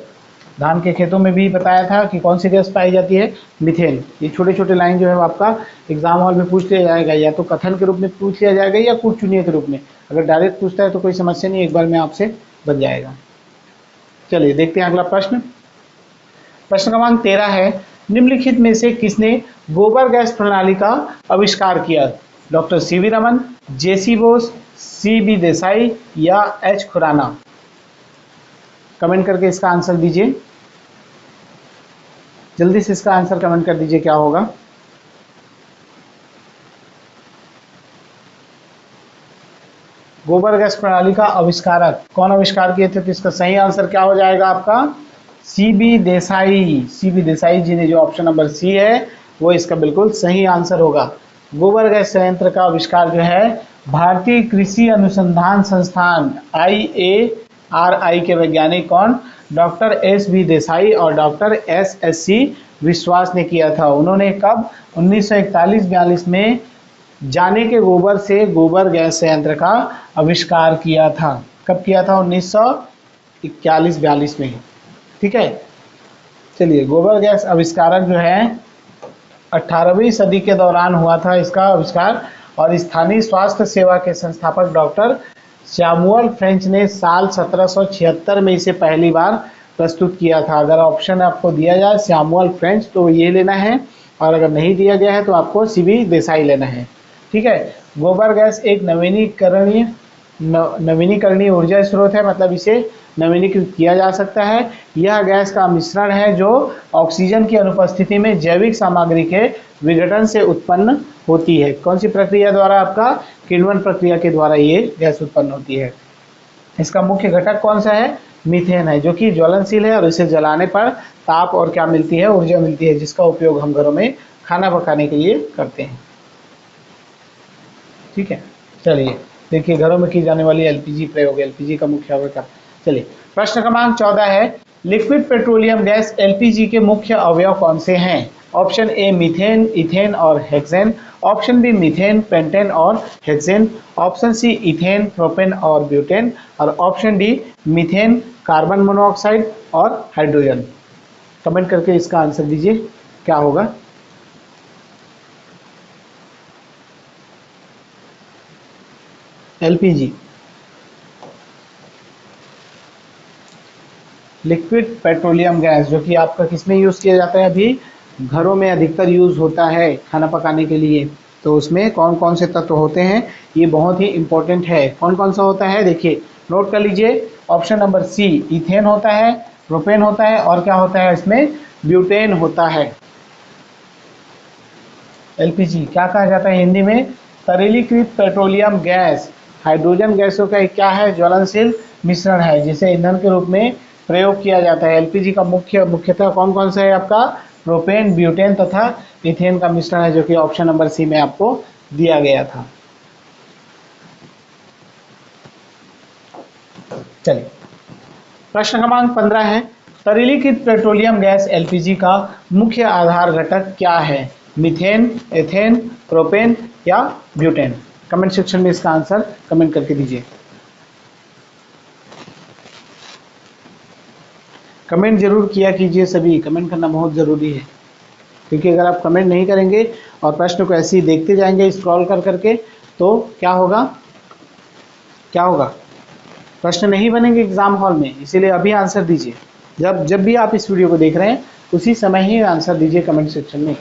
धान के खेतों में भी बताया था कि कौन सी गैस पाई जाती है, मीथेन। ये छोटे छोटे लाइन जो है वो आपका एग्जाम हॉल में पूछ लिया जाएगा, या तो कथन के रूप में पूछ लिया जाएगा या कुछ चुनिए के रूप में। अगर डायरेक्ट पूछता है तो कोई समस्या नहीं, एक बार में आपसे बन जाएगा। चलिए देखते हैं अगला प्रश्न। प्रश्न क्रमांक 13 है, निम्नलिखित में से किसने गोबर गैस प्रणाली का आविष्कार किया? डॉक्टर सीवी रमन, जेसी बोस, सीबी देसाई या एच खुराना? कमेंट करके इसका आंसर दीजिए, जल्दी से इसका आंसर कमेंट कर दीजिए क्या होगा। गोबर गैस प्रणाली का आविष्कारक कौन आविष्कार किए थे? तो इसका सही आंसर क्या हो जाएगा आपका? सीबी देसाई। सीबी देसाई जी ने, जो ऑप्शन नंबर सी है वो इसका बिल्कुल सही आंसर होगा। गोबर गैस संयंत्र का आविष्कार जो है भारतीय कृषि अनुसंधान संस्थान IARI के वैज्ञानिक कौन? डॉक्टर SB देसाई और डॉक्टर SSC विश्वास ने किया था। उन्होंने कब? 1941-42 में जाने के गोबर से गोबर गैस संयंत्र का आविष्कार किया था। कब किया था? 1941-42 में। ठीक है, चलिए गोबर गैस आविष्कारक जो है 18वीं सदी के दौरान हुआ था इसका आविष्कार, और स्थानीय स्वास्थ्य सेवा के संस्थापक डॉक्टर सैमुअल फ्रेंच ने साल 1776 में इसे पहली बार प्रस्तुत किया था। अगर ऑप्शन आपको दिया जाए सैमुअल फ्रेंच तो ये लेना है, और अगर नहीं दिया गया है तो आपको सीबी देसाई लेना है। ठीक है, गोबर गैस एक नवीनीकरणीय ऊर्जा स्रोत है, मतलब इसे नवीनीकृत किया जा सकता है। यह गैस का मिश्रण है जो ऑक्सीजन की अनुपस्थिति में जैविक सामग्री के विघटन से उत्पन्न होती है। कौन सी प्रक्रिया द्वारा? आपका किण्वन प्रक्रिया के द्वारा ये गैस उत्पन्न होती है। इसका मुख्य घटक कौन सा है? मीथेन है, जो कि ज्वलनशील है और इसे जलाने पर ताप और क्या मिलती है? ऊर्जा मिलती है, जिसका उपयोग हम घरों में खाना पकाने के लिए करते हैं। ठीक है, चलिए देखिए घरों में की जाने वाली एलपीजी प्रयोग, एलपीजी का मुख्य अवयव। चलिए प्रश्न क्रमांक 14 है, लिक्विड पेट्रोलियम गैस एलपीजी के मुख्य अवयव कौन से हैं? ऑप्शन ए मीथेन, इथेन और hexane, option B methane, pentane और hexane, option C ethane, propane और ब्यूटेन, और option D methane, carbon monoxide और हाइड्रोजन। कमेंट करके इसका आंसर दीजिए क्या होगा। एलपीजी लिक्विड पेट्रोलियम गैस, जो कि आपका किस में यूज़ किया जाता है? अभी घरों में अधिकतर यूज़ होता है खाना पकाने के लिए। तो उसमें कौन कौन से तत्व होते हैं, ये बहुत ही इंपॉर्टेंट है। कौन कौन सा होता है देखिए, नोट कर लीजिए। ऑप्शन नंबर सी इथेन होता है, प्रोपेन होता है, और क्या होता है इसमें? ब्यूटेन होता है। एलपीजी क्या कहा जाता है हिंदी में? तरलीकृत पेट्रोलियम गैस हाइड्रोजन गैसों का एक क्या है? ज्वलनशील मिश्रण है, जिसे ईंधन के रूप में प्रयोग किया जाता है। एलपीजी का मुख्यतः कौन कौन सा है? आपका प्रोपेन, ब्यूटेन तथा इथेन का मिश्रण है, जो कि ऑप्शन नंबर सी में आपको दिया गया था। चलिए प्रश्न क्रमांक 15 है, तरलीकृत पेट्रोलियम गैस एलपीजी का मुख्य आधार घटक क्या है? मीथेन, एथेन, प्रोपेन या ब्यूटेन? कमेंट सेक्शन में इसका आंसर कमेंट करके दीजिए। कमेंट जरूर किया कीजिए, सभी कमेंट करना बहुत ज़रूरी है, क्योंकि अगर आप कमेंट नहीं करेंगे और प्रश्न को ऐसे ही देखते जाएंगे स्क्रॉल कर करके, तो क्या होगा? क्या होगा? प्रश्न नहीं बनेंगे एग्जाम हॉल में। इसीलिए अभी आंसर दीजिए, जब भी आप इस वीडियो को देख रहे हैं उसी समय ही आंसर दीजिए कमेंट सेक्शन में।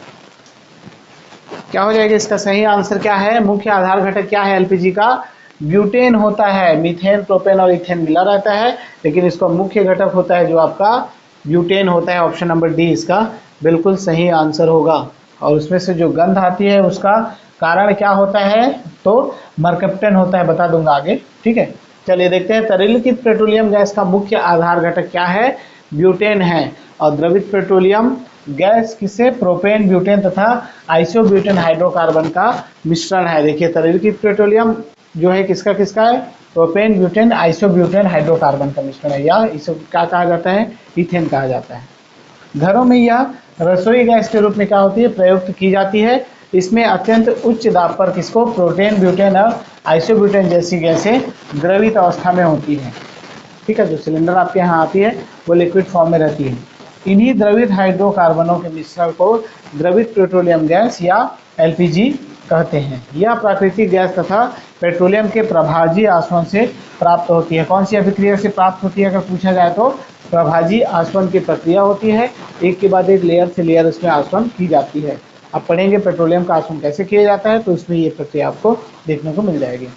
क्या हो जाएगा इसका सही आंसर? क्या है? मुख्य आधार घटक क्या है एलपीजी का? ब्यूटेन होता है। मीथेन, प्रोपेन और इथेन मिला रहता है, लेकिन इसका मुख्य घटक होता है जो आपका ब्यूटेन होता है। ऑप्शन नंबर डी इसका बिल्कुल सही आंसर होगा। और उसमें से जो गंध आती है उसका कारण क्या होता है? तो मरकप्टन होता है, बता दूंगा आगे। ठीक है, चलिए देखते हैं तरलीकृत पेट्रोलियम गैस का मुख्य आधार घटक क्या है? ब्यूटेन है। और द्रवित पेट्रोलियम गैस किसे? प्रोपेन, ब्यूटेन तथा आइसोब्यूटेन हाइड्रोकार्बन का मिश्रण है। देखिए तरलीकृत पेट्रोलियम जो है किसका किसका है? प्रोपेन, ब्यूटेन, आइसोब्यूटेन हाइड्रोकार्बन का मिश्रण है, या इसे क्या कहा जाता है? इथेन कहा जाता है। घरों में यह रसोई गैस के रूप में क्या होती है? प्रयुक्त की जाती है। इसमें अत्यंत उच्च दाब पर किसको, प्रोटेन, ब्यूटेन और आइसोब्यूटेन जैसी गैसें द्रवित अवस्था में होती हैं। ठीक है, जो सिलेंडर आपके यहाँ आती है वो लिक्विड फॉर्म में रहती है। इन्हीं द्रवित हाइड्रोकार्बनों के मिश्रण को द्रवित पेट्रोलियम गैस या एलपीजी कहते हैं। यह प्राकृतिक गैस तथा पेट्रोलियम के प्रभाजी आसवन से प्राप्त होती है। कौन सी अभिक्रिया से प्राप्त होती है अगर पूछा जाए तो प्रभाजी आसवन की प्रक्रिया होती है। एक के बाद एक लेयर से लेयर उसमें आसवन की जाती है। अब पढ़ेंगे पेट्रोलियम का आसवन कैसे किया जाता है, तो उसमें ये प्रक्रिया आपको देखने को मिल जाएगी।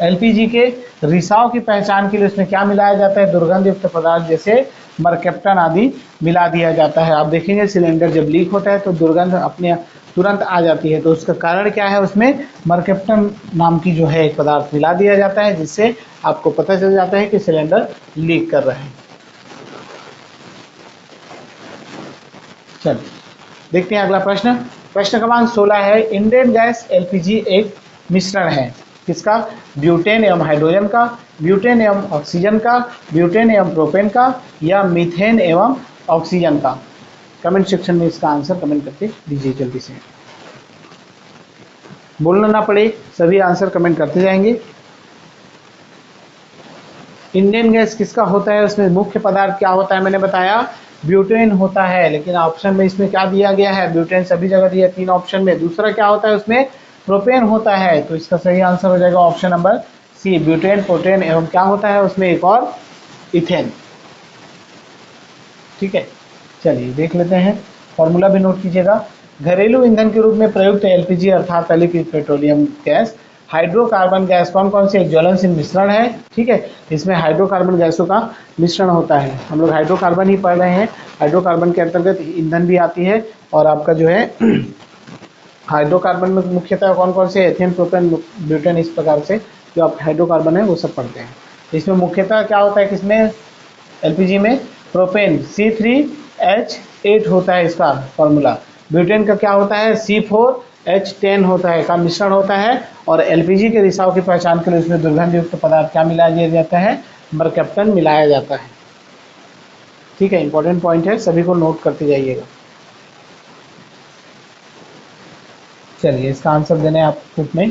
एलपीजी के रिसाव की पहचान के लिए उसमें क्या मिलाया जाता है, दुर्गंध युक्त पदार्थ जैसे मरकेप्टन आदि मिला दिया जाता है। आप देखेंगे सिलेंडर जब लीक होता है तो दुर्गंध अपने तुरंत आ जाती है, तो उसका कारण क्या है, उसमें मरकेप्टन नाम की जो है एक पदार्थ मिला दिया जाता है, जिससे आपको पता चल जाता है कि सिलेंडर लीक कर रहा है। चलिए देखते हैं अगला प्रश्न। प्रश्न क्रमांक 16 है, इंडेन गैस एलपीजी एक मिश्रण है किसका, ब्यूटेन एवं हाइड्रोजन का, ब्यूटेन एवं ऑक्सीजन का, ब्यूटेन एवं प्रोपेन का, या मीथेन एवं ऑक्सीजन का। कमेंट सेक्शन में इसका आंसर कमेंट करके दीजिए जल्दी से, बोलना ना पड़े, सभी आंसर कमेंट करते जाएंगे। इंडियन गैस किसका होता है, उसमें मुख्य पदार्थ क्या होता है, मैंने बताया ब्यूटेन होता है, लेकिन ऑप्शन में इसमें क्या दिया गया है, ब्यूटेन सभी जगह दिया 3 ऑप्शन में। दूसरा क्या होता है, उसमें प्रोपेन होता है, तो इसका सही आंसर हो जाएगा ऑप्शन नंबर सी, ब्यूटेन, प्रोटेन एवं क्या होता है उसमें एक और इथेन। ठीक है, चलिए देख लेते हैं, फॉर्मूला भी नोट कीजिएगा। घरेलू ईंधन के रूप में प्रयुक्त एलपीजी अर्थात liquid petroleum gas hydrocarbon gas कौन कौन से ज्वलनशील मिश्रण है। ठीक है, इसमें हाइड्रोकार्बन गैसों का मिश्रण होता है। हम लोग हाइड्रोकार्बन ही पढ़ रहे हैं, हाइड्रोकार्बन के अंतर्गत ईंधन भी आती है, और आपका जो है हाइड्रोकार्बन में मुख्यतः कौन कौन से, एथेन, प्रोपेन, ब्यूटेन, इस प्रकार से जो आप हाइड्रोकार्बन है वो सब पढ़ते हैं। इसमें मुख्यतः क्या होता है, किसमें, एलपीजी में प्रोपेन C3H8 होता है इसका फॉर्मूला, ब्यूटेन का क्या होता है C4H10 होता है, का मिश्रण होता है, और एलपीजी के रिसाव की पहचान के लिए उसमें दुर्गंध युक्त पदार्थ क्या मिलाया दिया जाता है, मरकेप्टन मिलाया जाता है। ठीक है, इंपॉर्टेंट पॉइंट है, सभी को नोट करते जाइएगा। चलिए इसका आंसर देने आप ग्रुप में।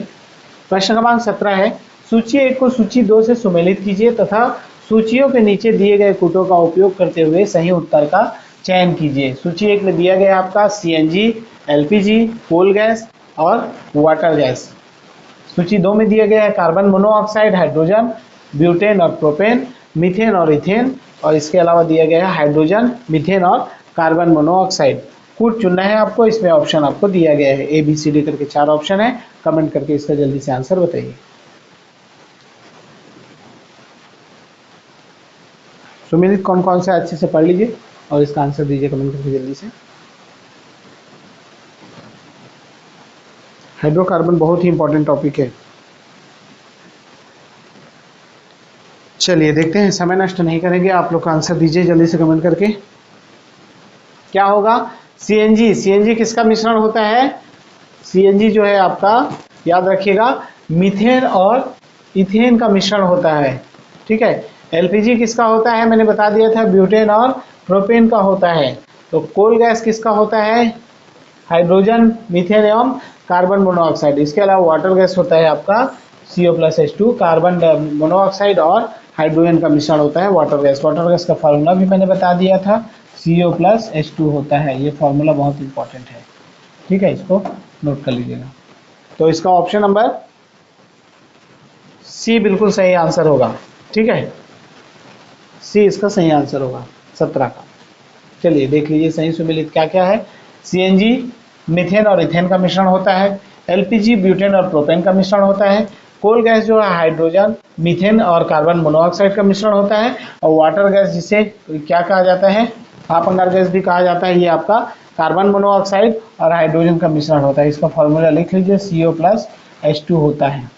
प्रश्न क्रमांक 17 है, सूची 1 को सूची 2 से सुमेलित कीजिए तथा सूचियों के नीचे दिए गए कूटों का उपयोग करते हुए सही उत्तर का चयन कीजिए। सूची 1 में दिया गया आपका सीएनजी, एलपीजी, कोल गैस और वाटर गैस। सूची 2 में दिया गया है कार्बन मोनोऑक्साइड, हाइड्रोजन, ब्यूटेन और प्रोपेन, मीथेन और इथेन, और इसके अलावा दिया गया है हाइड्रोजन, मीथेन और कार्बन मोनोऑक्साइड। कूट चुनना है आपको, इसमें ऑप्शन आपको दिया गया है ABCD करके 4 ऑप्शन है। कमेंट करके इसका जल्दी से आंसर बताइए। सुमित कौन कौन से अच्छे से पढ़ लीजिए और इसका आंसर दीजिए कमेंट करके जल्दी से। हाइड्रोकार्बन बहुत ही इंपॉर्टेंट टॉपिक है। चलिए देखते हैं, समय नष्ट नहीं करेंगे, आप लोग का आंसर दीजिए जल्दी से कमेंट करके। क्या होगा, सीएनजी। सीएनजी किसका मिश्रण होता है, सीएनजी जो है आपका याद रखिएगा मीथेन और इथेन का मिश्रण होता है। ठीक है, एलपीजी किसका होता है, मैंने बता दिया था ब्यूटेन और प्रोपेन का होता है। तो कोल गैस किसका होता है, हाइड्रोजन, मीथेन एवं कार्बन मोनोऑक्साइड। इसके अलावा वाटर गैस होता है आपका CO+H2, कार्बन मोनोऑक्साइड और हाइड्रोजन का मिश्रण होता है वाटर गैस। वाटर गैस का फार्मूला भी मैंने बता दिया था, CO+H2 होता है। ये फार्मूला बहुत इंपॉर्टेंट है, ठीक है, इसको नोट कर लीजिएगा। तो इसका ऑप्शन नंबर सी बिल्कुल सही आंसर होगा। ठीक है, सी इसका सही आंसर होगा 17 का। चलिए देख लीजिए सही सुमेलित क्या क्या है। सीएनजी मीथेन और इथेन का मिश्रण होता है, एलपीजी ब्यूटेन और प्रोपेन का मिश्रण होता है, कोल गैस जो है हाइड्रोजन, मीथेन और कार्बन मोनोऑक्साइड का मिश्रण होता है, और वाटर गैस जिसे क्या कहा जाता है, भाप अंगार गैस भी कहा जाता है, ये आपका कार्बन मोनोऑक्साइड और हाइड्रोजन का मिश्रण होता है। इसका फॉर्मूला लिख लीजिए CO+H2 होता है।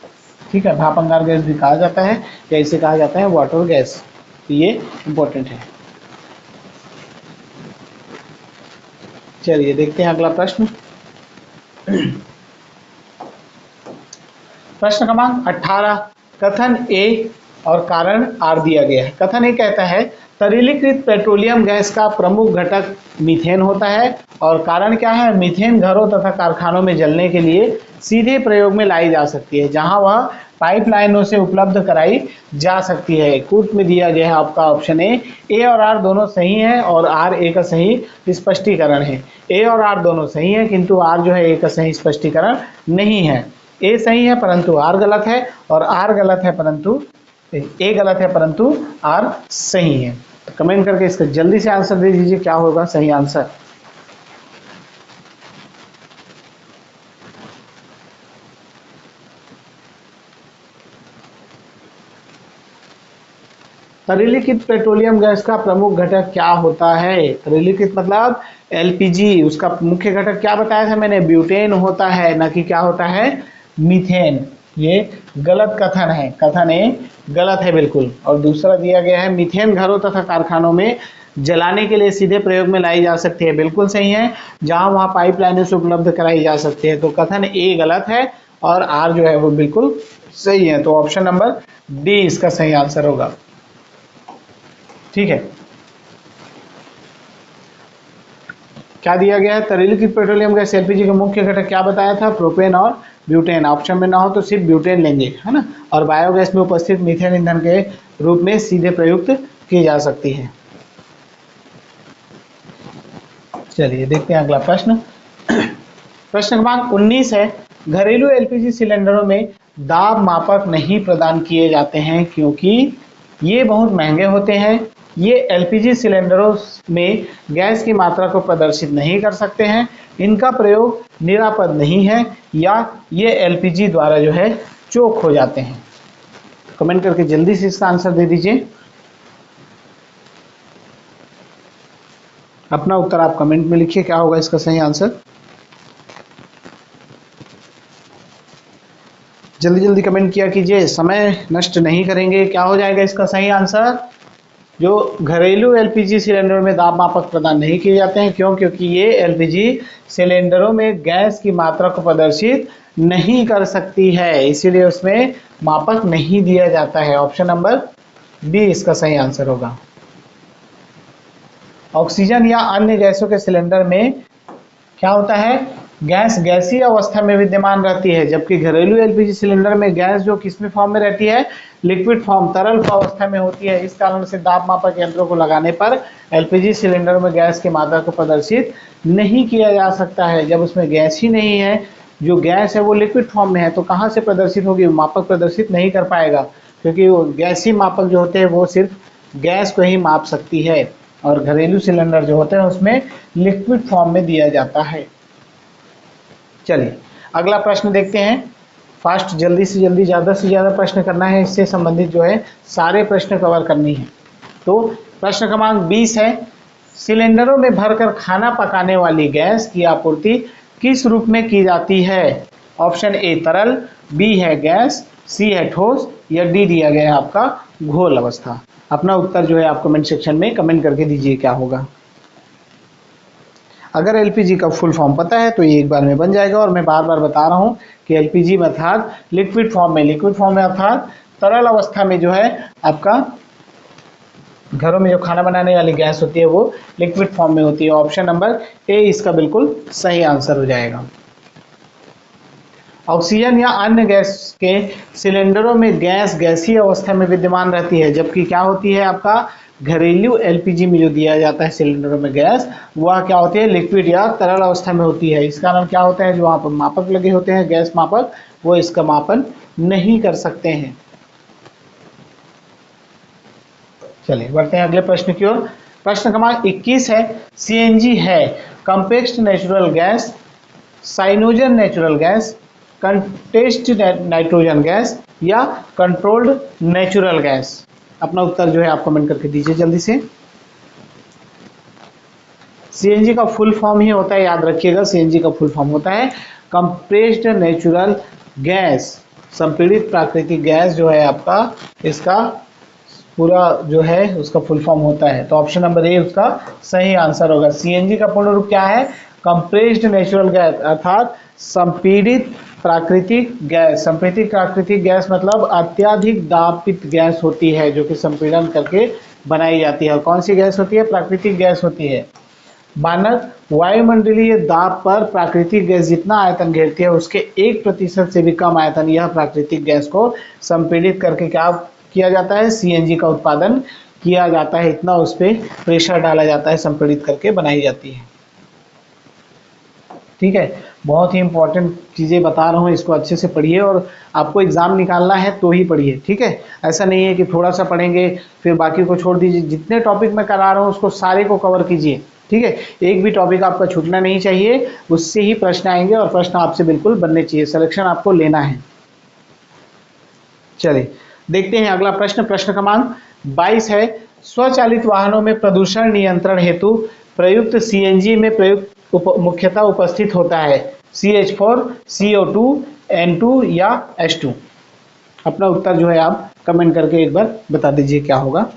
ठीक है, भाप अंगार गैस भी कहा जाता है या इसे कहा जाता है वाटर गैस, तो ये इंपॉर्टेंट है। चलिए देखते हैं अगला प्रश्न। प्रश्न क्रमांक 18, कथन ए और कारण आर दिया गया है। कथन ये कहता है तरलीकृत पेट्रोलियम गैस का प्रमुख घटक मीथेन होता है और कारण क्या है, मीथेन घरों तथा कारखानों में जलने के लिए सीधे प्रयोग में लाई जा सकती है जहां वह पाइपलाइनों से उपलब्ध कराई जा सकती है। कूट में दिया गया है आपका ऑप्शन ए और आर दोनों सही है और आर ए का सही स्पष्टीकरण है। ए और आर दोनों सही है किंतु आर जो है ए का सही स्पष्टीकरण नहीं है। ए सही है परंतु आर गलत है और आर गलत है परंतु ए गलत है परंतु आर सही है। तो कमेंट करके इसका जल्दी से आंसर दे दीजिए क्या होगा सही आंसर। तरलीकृत पेट्रोलियम गैस का प्रमुख घटक क्या होता है? तरलीकृत मतलब एलपीजी, उसका मुख्य घटक क्या बताया था मैंने, ब्यूटेन होता है, न कि क्या होता है, मीथेन। ये गलत कथन है, कथन ए गलत है बिल्कुल। और दूसरा दिया गया है मीथेन घरों तथा कारखानों में जलाने के लिए सीधे प्रयोग में लाई जा सकती है, बिल्कुल सही है, जहां वहां पाइपलाइनों से उपलब्ध कराई जा सकती है। तो कथन ए गलत है और आर जो है वो बिल्कुल सही है। तो ऑप्शन नंबर डी इसका सही आंसर होगा। ठीक है, क्या दिया गया है, तरलीकृत पेट्रोलियम गैस एलपीजी का मुख्य घटक क्या बताया था, प्रोपेन और ब्यूटेन। ऑप्शन में ना हो तो सिर्फ ब्यूटेन लेंगे, है ना। और बायोगैस में उपस्थित मीथेन ईंधन के रूप में सीधे प्रयुक्त की जा सकती है। चलिए देखते हैं अगला प्रश्न। प्रश्न क्रमांक 19 है, घरेलू एलपीजी सिलेंडरों में दाब मापक नहीं प्रदान किए जाते हैं क्योंकि ये बहुत महंगे होते हैं, ये एलपीजी सिलेंडरों में गैस की मात्रा को प्रदर्शित नहीं कर सकते हैं, इनका प्रयोग निरापद नहीं है, या ये एलपीजी द्वारा जो है चोक हो जाते हैं। कमेंट करके जल्दी से इसका आंसर दे दीजिए। अपना उत्तर आप कमेंट में लिखिए क्या होगा इसका सही आंसर। जल्दी जल्दी कमेंट किया कीजिए, समय नष्ट नहीं करेंगे। क्या हो जाएगा इसका सही आंसर, जो घरेलू एलपीजी सिलेंडरों में दाब मापक प्रदान नहीं किए जाते हैं, क्यों, क्योंकि ये एलपीजी सिलेंडरों में गैस की मात्रा को प्रदर्शित नहीं कर सकती है, इसीलिए उसमें मापक नहीं दिया जाता है। ऑप्शन नंबर बी इसका सही आंसर होगा। ऑक्सीजन या अन्य गैसों के सिलेंडर में क्या होता है, गैस गैसीय अवस्था में विद्यमान रहती है, जबकि घरेलू एलपीजी सिलेंडर में गैस जो किसमें फॉर्म में रहती है, लिक्विड फॉर्म, तरल अवस्था में होती है। इस कारण से दाब मापक यंत्रों को लगाने पर एलपीजी सिलेंडर में गैस की मात्रा को प्रदर्शित नहीं किया जा सकता है। जब उसमें गैस ही नहीं है, जो गैस है वो लिक्विड फॉर्म में है, तो कहाँ से प्रदर्शित होगी, मापक प्रदर्शित नहीं कर पाएगा, क्योंकि वो गैसीय मापक जो होते हैं वो सिर्फ गैस को ही माप सकती है, और घरेलू सिलेंडर जो होते हैं उसमें लिक्विड फॉर्म में दिया जाता है। चलिए अगला प्रश्न देखते हैं। फास्ट, जल्दी से जल्दी, ज़्यादा से ज़्यादा प्रश्न करना है, इससे संबंधित जो है सारे प्रश्न कवर करनी है। तो प्रश्न क्रमांक 20 है, सिलेंडरों में भरकर खाना पकाने वाली गैस की आपूर्ति किस रूप में की जाती है? ऑप्शन ए तरल, बी है गैस, सी है ठोस, या डी दिया गया है आपका घोल अवस्था। अपना उत्तर जो है आप कमेंट सेक्शन में कमेंट करके दीजिए क्या होगा। अगर एलपीजी का फुल फॉर्म पता है तो ये एक बार में बन जाएगा, और मैं बार बार बता रहा हूँ कि एलपीजी अर्थात लिक्विड फॉर्म में अर्थात तरल अवस्था में जो है आपका घरों में जो खाना बनाने वाली गैस होती है वो लिक्विड फॉर्म में होती है। ऑप्शन नंबर ए इसका बिल्कुल सही आंसर हो जाएगा। ऑक्सीजन या अन्य गैस के सिलेंडरों में गैस गैसीय अवस्था में विद्यमान रहती है, जबकि क्या होती है आपका घरेलू एलपीजी में जो दिया जाता है सिलेंडरों में गैस, वह क्या होती है, लिक्विड या तरल अवस्था में होती है। इस कारण क्या होता है, जो वहाँ पर मापक लगे होते हैं, गैस मापक, वो इसका मापन नहीं कर सकते हैं। चलिए बढ़ते हैं अगले प्रश्न की ओर। प्रश्न क्रमांक 21 है, सीएनजी है compressed natural gas, cyanogen natural gas, contest nitrogen gas, या कंट्रोल्ड नेचुरल गैस। अपना उत्तर जो है आप कमेंट करके दीजिए जल्दी से। सीएनजी का फुल फॉर्म ही होता है, याद रखिएगा, सीएनजी का फुल फॉर्म होता है कंप्रेस्ड नेचुरल गैस, संपीड़ित प्राकृतिक गैस जो है आपका, इसका पूरा जो है उसका फुल फॉर्म होता है। तो ऑप्शन नंबर ए उसका सही आंसर होगा। सीएनजी का पूर्ण रूप क्या है, कंप्रेस्ड नेचुरल गैस, अर्थात संपीड़ित प्राकृतिक गैस, संपीड़ित प्राकृतिक गैस मतलब अत्यधिक दाबित गैस होती है जो कि संपीड़न करके बनाई जाती है। और कौन सी गैस होती है? प्राकृतिक गैस होती है। मानक वायुमंडलीय दाब पर प्राकृतिक गैस जितना आयतन घेरती है उसके 1% से भी कम आयतन यह प्राकृतिक गैस को संपीड़ित करके क्या किया जाता है? सीएनजी का उत्पादन किया जाता है। इतना उस पर प्रेशर डाला जाता है, संपीड़ित करके बनाई जाती है। ठीक है, बहुत ही इंपॉर्टेंट चीज़ें बता रहा हूँ, इसको अच्छे से पढ़िए और आपको एग्जाम निकालना है तो ही पढ़िए। ठीक है, ऐसा नहीं है कि थोड़ा सा पढ़ेंगे फिर बाकी को छोड़ दीजिए। जितने टॉपिक मैं करा रहा हूँ उसको सारे को कवर कीजिए। ठीक है, एक भी टॉपिक आपका छूटना नहीं चाहिए, उससे ही प्रश्न आएंगे और प्रश्न आपसे बिल्कुल बनने चाहिए। सिलेक्शन आपको लेना है। चलिए देखते हैं अगला प्रश्न। प्रश्न क्रमांक 22 है, स्वचालित वाहनों में प्रदूषण नियंत्रण हेतु प्रयुक्त सीएनजी में प्रयुक्त मुख्यतः उपस्थित होता है CH4, CO2, N2 या H2। अपना उत्तर जो है आप कमेंट करके एक बार बता दीजिए क्या होगा।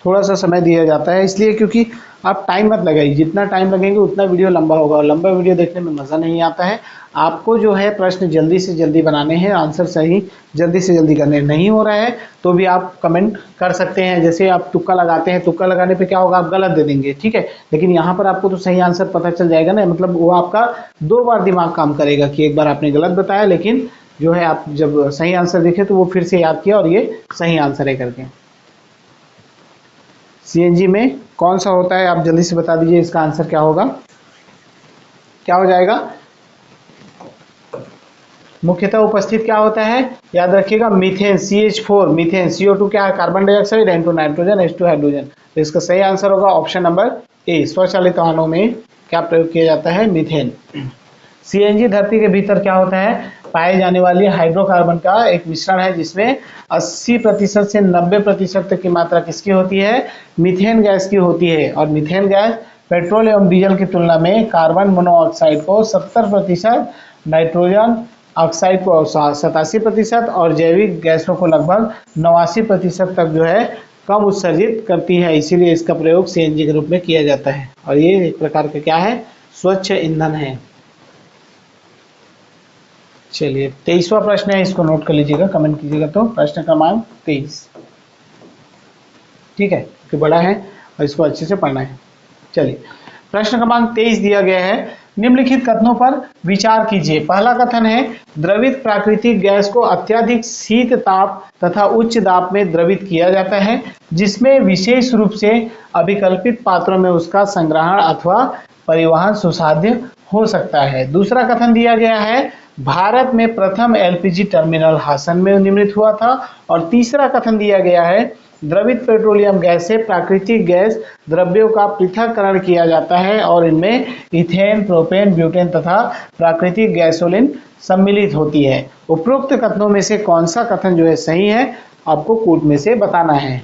थोड़ा सा समय दिया जाता है इसलिए क्योंकि आप टाइम मत लगाइए, जितना टाइम लगेंगे उतना वीडियो लंबा होगा और लंबा वीडियो देखने में मज़ा नहीं आता है। आपको जो है प्रश्न जल्दी से जल्दी बनाने हैं, आंसर सही जल्दी से जल्दी करने। नहीं हो रहा है तो भी आप कमेंट कर सकते हैं। जैसे आप तुक्का लगाते हैं, तुक्का लगाने पे क्या होगा? आप गलत दे देंगे। ठीक है, लेकिन यहाँ पर आपको तो सही आंसर पता चल जाएगा ना, मतलब वो आपका 2 बार दिमाग काम करेगा कि एक बार आपने गलत बताया लेकिन जो है आप जब सही आंसर देखे तो वो फिर से याद किया और ये सही आंसर है करके। सीएनजी में कौन सा होता है आप जल्दी से बता दीजिए, इसका आंसर क्या होगा? क्या हो जाएगा? मुख्यतः उपस्थित क्या होता है? याद रखिएगा मीथेन CH4, मीथेन, CO2 क्या है? Carbon dioxide, N2 nitrogen, H2 hydrogen. तो इसका सही आंसर होगा ऑप्शन नंबर ए। स्वचालित वाहनों में क्या प्रयोग किया जाता है? मीथेन। सीएनजी धरती के भीतर क्या होता है? पाए जाने वाली हाइड्रोकार्बन का एक मिश्रण है जिसमें 80% से 90% तक की मात्रा किसकी होती है? मीथेन गैस की होती है। और मीथेन गैस पेट्रोल एवं डीजल की तुलना में कार्बन मोनोऑक्साइड को 70%, नाइट्रोजन ऑक्साइड को 87% और जैविक गैसों को लगभग 89% तक जो है कम उत्सर्जित करती है। इसीलिए इसका प्रयोग सीएनजी के रूप में किया जाता है और ये एक प्रकार का क्या है? स्वच्छ ईंधन है। चलिए 23वां प्रश्न है, इसको नोट कर लीजिएगा, कमेंट कीजिएगा। तो प्रश्न क्रमांक 23, ठीक है, कि बड़ा है और इसको अच्छे से पढ़ना है। चलिए प्रश्न क्रमांक 23 दिया गया है, निम्नलिखित कथनों पर विचार कीजिए। पहला कथन है, द्रवित प्राकृतिक गैस को अत्यधिक शीत ताप तथा उच्च दाब में द्रवित किया जाता है जिसमें विशेष रूप से अभिकल्पित पात्रों में उसका संग्रहण अथवा परिवहन सुसाध्य हो सकता है। दूसरा कथन दिया गया है, भारत में प्रथम एलपीजी टर्मिनल हासन में निर्मित हुआ था। और तीसरा कथन दिया गया है, द्रवित पेट्रोलियम गैस से प्राकृतिक गैस द्रव्यों का पृथक्करण किया जाता है और इनमें इथेन, प्रोपेन, ब्यूटेन तथा प्राकृतिक गैसोलीन सम्मिलित होती है। उपरोक्त कथनों में से कौन सा कथन जो है सही है आपको कोट में से बताना है।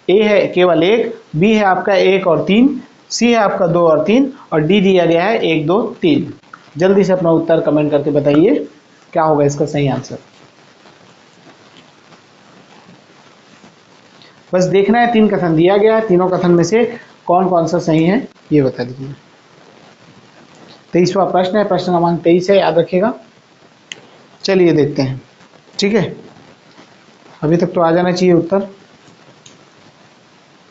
ए है केवल 1, बी है आपका 1 और 3, सी है आपका 2 और 3 और डी दिया गया है 1, 2, 3। जल्दी से अपना उत्तर कमेंट करके बताइए क्या होगा इसका सही आंसर। बस देखना है, 3 कथन दिया गया है, तीनों कथन में से कौन कौन सा सही है ये बता दीजिए। 23वां प्रश्न है, प्रश्न क्रमांक 23 है, याद रखिएगा। चलिए देखते हैं। ठीक है, अभी तक तो आ जाना चाहिए उत्तर।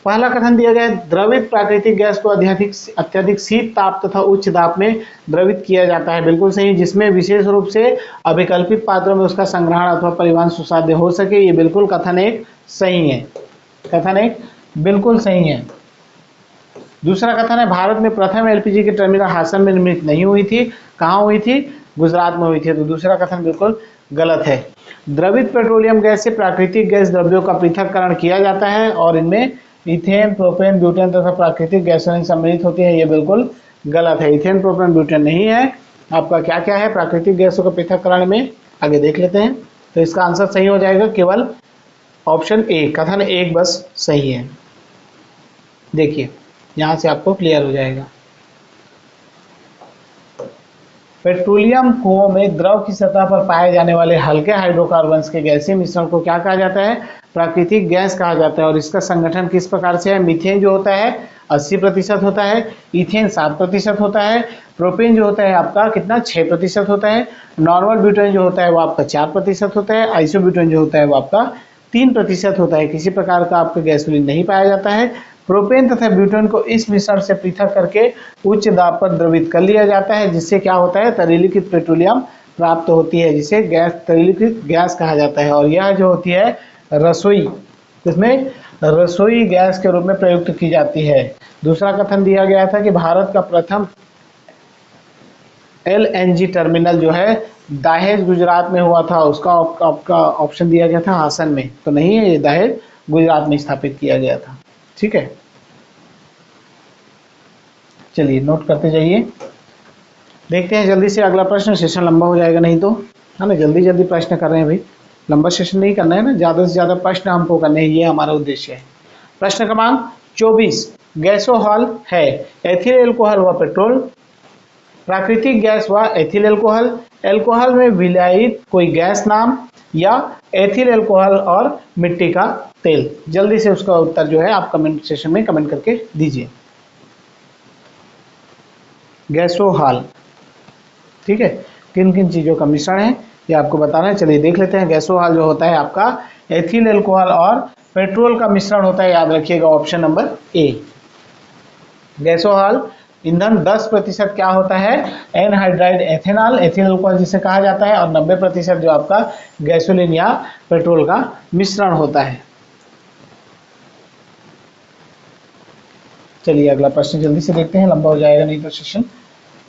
पहला कथन दिया गया है, द्रवित प्राकृतिक गैस को अत्यधिक शीत ताप तथा उच्च दाब में द्रवित किया जाता है। बिल्कुल सही, जिसमें विशेष रूप से अभिकल्पित पात्रों में उसका संग्रहण अथवा परिवहन सुसाध्य हो सके। ये बिल्कुल कथन 1 सही है। कथन 1 बिल्कुल सही है। दूसरा कथन है, भारत में प्रथम एलपीजी की टर्मिनल हासन में निर्मित नहीं हुई थी। कहाँ हुई थी? गुजरात में हुई थी। तो दूसरा कथन बिल्कुल गलत है। द्रवित पेट्रोलियम गैस से प्राकृतिक गैस द्रव्यों का पृथक्करण किया जाता है और इनमें इथेन, प्रोपेन, ब्यूटेन तथा प्राकृतिक गैसों सम्मिलित होती है। ये बिल्कुल गलत है। इथेन, प्रोपेन, ब्यूटेन नहीं है। आपका क्या क्या है प्राकृतिक गैसों का पृथक्करण में? आगे देख लेते हैं। तो इसका आंसर सही हो जाएगा केवल ऑप्शन ए, कथन 1 बस सही है। देखिए यहाँ से आपको क्लियर हो जाएगा। पेट्रोलियम कुओं में द्रव की सतह पर पाए जाने वाले हल्के हाइड्रोकार्बन्स के गैसीय मिश्रण को क्या कहा जाता है? प्राकृतिक गैस कहा जाता है। और इसका संगठन किस प्रकार से है? मीथेन जो होता है 80% होता है, इथेन 7% होता है, प्रोपेन जो होता है आपका कितना 6% होता है, नॉर्मल ब्यूटेन जो होता है वो आपका 4% होता है, आइसोब्यूटेन जो होता है वो आपका 3% होता है। किसी प्रकार का आपका गैसोलीन नहीं पाया जाता है। प्रोपेन तथा ब्यूटेन को इस मिश्रण से पृथक करके उच्च दाब पर द्रवित कर लिया जाता है, जिससे क्या होता है? तरलीकृत पेट्रोलियम प्राप्त होती है, जिसे गैस तरलीकृत गैस कहा जाता है। और यह जो होती है रसोई, इसमें रसोई गैस के रूप में प्रयुक्त की जाती है। दूसरा कथन दिया गया था कि भारत का प्रथम एलएनजी टर्मिनल जो है दहेज गुजरात में हुआ था, उसका आपका ऑप्शन दिया गया था हासन में, तो नहीं है, ये दहेज गुजरात में स्थापित किया गया था। ठीक है, चलिए नोट करते जाइए। देखते हैं जल्दी से अगला प्रश्न, सेशन लंबा हो जाएगा नहीं तो, है ना। जल्दी जल्दी प्रश्न कर रहे हैं भाई, लंबा सेशन नहीं करना है ना, ज़्यादा से ज़्यादा प्रश्न हमको करने हैं, ये हमारा उद्देश्य है। प्रश्न क्रमांक 24, गैसोहॉल है एथिल एल्कोहल व पेट्रोल, प्राकृतिक गैस व एथिल एल्कोहल, एल्कोहल में विलायित कोई गैस नाम, या एथिल एल्कोहल और मिट्टी का तेल। जल्दी से उसका उत्तर जो है आप कमेंट सेशन में कमेंट करके दीजिए। गैसोहॉल, ठीक है, किन किन चीज़ों का मिश्रण है ये आपको बताना है। चलिए देख लेते हैं। गैसोहॉल जो होता है आपका एथिल एल्कोहल और पेट्रोल का मिश्रण होता है, याद रखिएगा ऑप्शन नंबर ए। गैसोहॉल ईंधन 10% क्या होता है? एनहाइड्राइड एथेनॉल, एथिल एल्कोहल जिसे कहा जाता है, और 90% जो आपका गैसोलीन या पेट्रोल का मिश्रण होता है। चलिए अगला प्रश्न जल्दी से देखते हैं, लंबा हो जाएगा नहीं तो सेशन।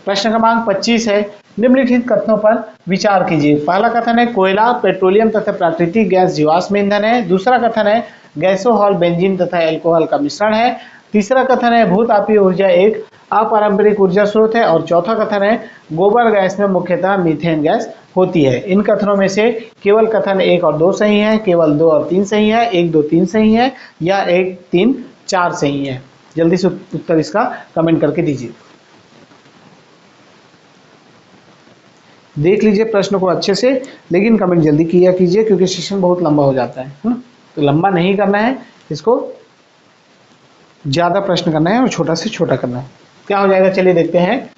प्रश्न क्रमांक 25 है, निम्नलिखित कथनों पर विचार कीजिए। पहला कथन है कोयला, पेट्रोलियम तथा प्राकृतिक गैस जीवाश्म ईंधन है। दूसरा कथन है गैसोहॉल बेंजीन तथा एल्कोहल का मिश्रण है। तीसरा कथन है भूतापीय ऊर्जा एक अपारंपरिक ऊर्जा स्रोत है। और चौथा कथन है गोबर गैस में मुख्यतः मीथेन गैस होती है। इन कथनों में से केवल कथन 1 और 2 सही है, केवल 2 और 3 सही है, 1, 2, 3 सही है, या 1, 3, 4 सही है। जल्दी से उत्तर इसका कमेंट करके दीजिए। देख लीजिए प्रश्न को अच्छे से, लेकिन कमेंट जल्दी किया कीजिए क्योंकि सेशन बहुत लंबा हो जाता है ना। तो लंबा नहीं करना है इसको, ज़्यादा प्रश्न करना है और छोटा से छोटा करना है। क्या हो जाएगा चलिए देखते हैं।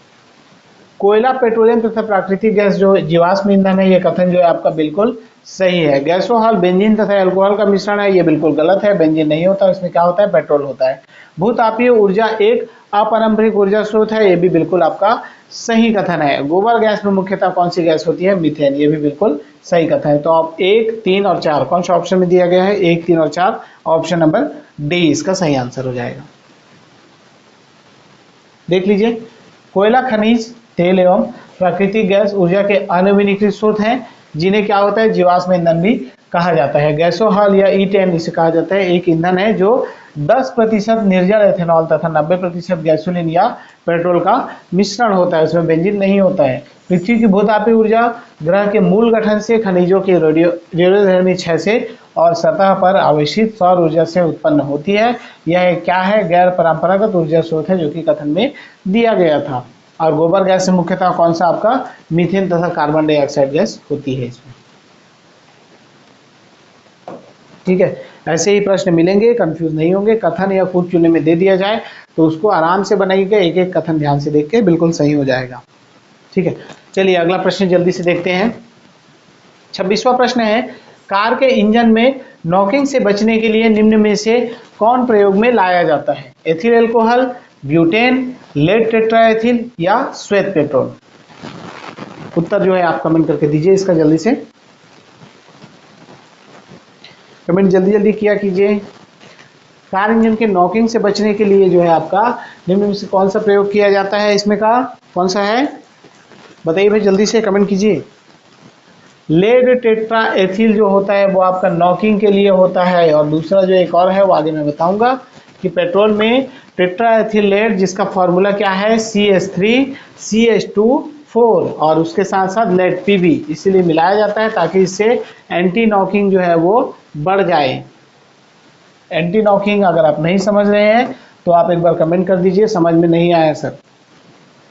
कोयला, पेट्रोलियम तथा प्राकृतिक गैस जो जीवाश्म ईंधन है, ये कथन जो है आपका बिल्कुल सही है। गैसोहॉल बेंजीन तथा एल्कोहल का मिश्रण है, ये बिल्कुल गलत है। बेंजीन नहीं होता, इसमें क्या होता है? पेट्रोल होता है। भूतापीय ऊर्जा एक अपारंपरिक ऊर्जा स्रोत है, ये भी बिल्कुल आपका सही कथन है। गोबर गैस में मुख्यतः कौन सी गैस होती है? मीथेन, ये भी बिल्कुल सही कथन है। तो आप 1, 3 और 4 कौन सा ऑप्शन में दिया गया है? 1, 3 और 4, ऑप्शन नंबर डी इसका सही आंसर हो जाएगा। देख लीजिए, कोयला, खनिज तेल एवं प्राकृतिक गैस ऊर्जा के अनविनीकृत स्रोत हैं, जिन्हें क्या होता है? जीवाश्म ईंधन भी कहा जाता है। गैसोहॉल या E10 इसे कहा जाता है, एक ईंधन है जो 10% निर्जल एथेनॉल तथा 90% गैसोलीन या पेट्रोल का मिश्रण होता है, उसमें बेंजीन नहीं होता है। पृथ्वी की भूतापीय ऊर्जा ग्रह के मूल गठन से, खनिजों की रेडियोधर्मी क्षय से और सतह पर आवेशित सौर ऊर्जा से उत्पन्न होती है। यह क्या है? गैर परंपरागत ऊर्जा स्रोत है, जो कि कथन में दिया गया था। और गोबर गैस से मुख्यतः कौन सा आपका? मीथेन तथा कार्बन डाइऑक्साइड गैस होती है इसमें। ठीक है, ऐसे ही प्रश्न मिलेंगे, कंफ्यूज नहीं होंगे। कथन या कूट चुनने में दे दिया जाए तो उसको आराम से बनाइएगा, एक एक कथन ध्यान से देख के बिल्कुल सही हो जाएगा। ठीक है, चलिए अगला प्रश्न जल्दी से देखते हैं। 26वां प्रश्न है, कार के इंजन में नॉकिंग से बचने के लिए निम्न में से कौन प्रयोग में लाया जाता है? Ethyl alcohol, butane, lead tetraethyl या श्वेत पेट्रोल? उत्तर जो है आप कमेंट करके दीजिए इसका जल्दी से, कमेंट जल्दी जल्दी किया कीजिए। कार इंजन के नॉकिंग से बचने के लिए जो है आपका निम्न में से कौन सा प्रयोग किया जाता है? इसमें का कौन सा है बताइए भाई, जल्दी से कमेंट कीजिए। लेड टेट्रा एथिल जो होता है वो आपका नॉकिंग के लिए होता है। और दूसरा जो एक और है वो आगे मैं बताऊंगा कि पेट्रोल में टेट्रा एथिल लेड, जिसका फॉर्मूला क्या है? CH3CH2 4, और उसके साथ साथ लेड PB इसीलिए मिलाया जाता है ताकि इससे एंटी नॉकिंग जो है वो बढ़ जाए। एंटी नॉकिंग अगर आप नहीं समझ रहे हैं तो आप एक बार कमेंट कर दीजिए, समझ में नहीं आया सर,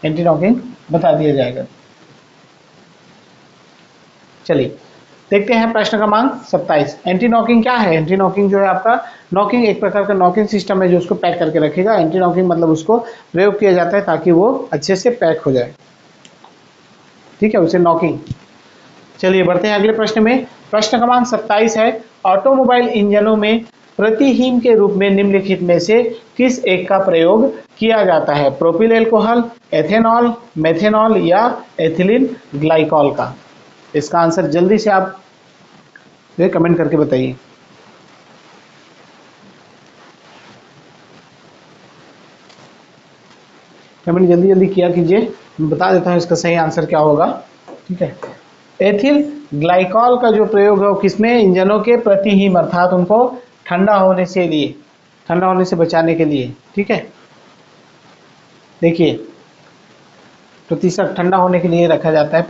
एंटी नॉकिंग बता दिया जाएगा। चलिए देखते हैं प्रश्न क्रमांक 27। एंटी नॉकिंग क्या है? एंटी नॉकिंग जो है आपका, नॉकिंग एक प्रकार का नॉकिंग सिस्टम है जो उसको पैक करके रखेगा। एंटी नॉकिंग मतलब उसको प्रयोग किया जाता है ताकि वो अच्छे से पैक हो जाए, ठीक है, उसे नॉकिंग। चलिए बढ़ते हैं अगले प्रश्न में। प्रश्न क्रमांक 27 है, ऑटोमोबाइल इंजनों में प्रतिहीन के रूप में निम्नलिखित में से किस एक का प्रयोग किया जाता है? प्रोपिल एल्कोहल, एथेनॉल, मेथेनॉल या एथिलीन ग्लाइकॉल का? इसका आंसर जल्दी से आप कमेंट करके बताइए। कमेंट जल्दी जल्दी किया कीजिए, मैं बता देता हूँ इसका सही आंसर क्या होगा, ठीक है। एथिल ग्लाइकॉल का जो प्रयोग है वो किसमें? इंजनों के प्रतिहीन अर्थात उनको ठंडा होने से बचाने के लिए, ठीक है। देखिए प्रतिशत ठंडा होने के लिए रखा जाता है,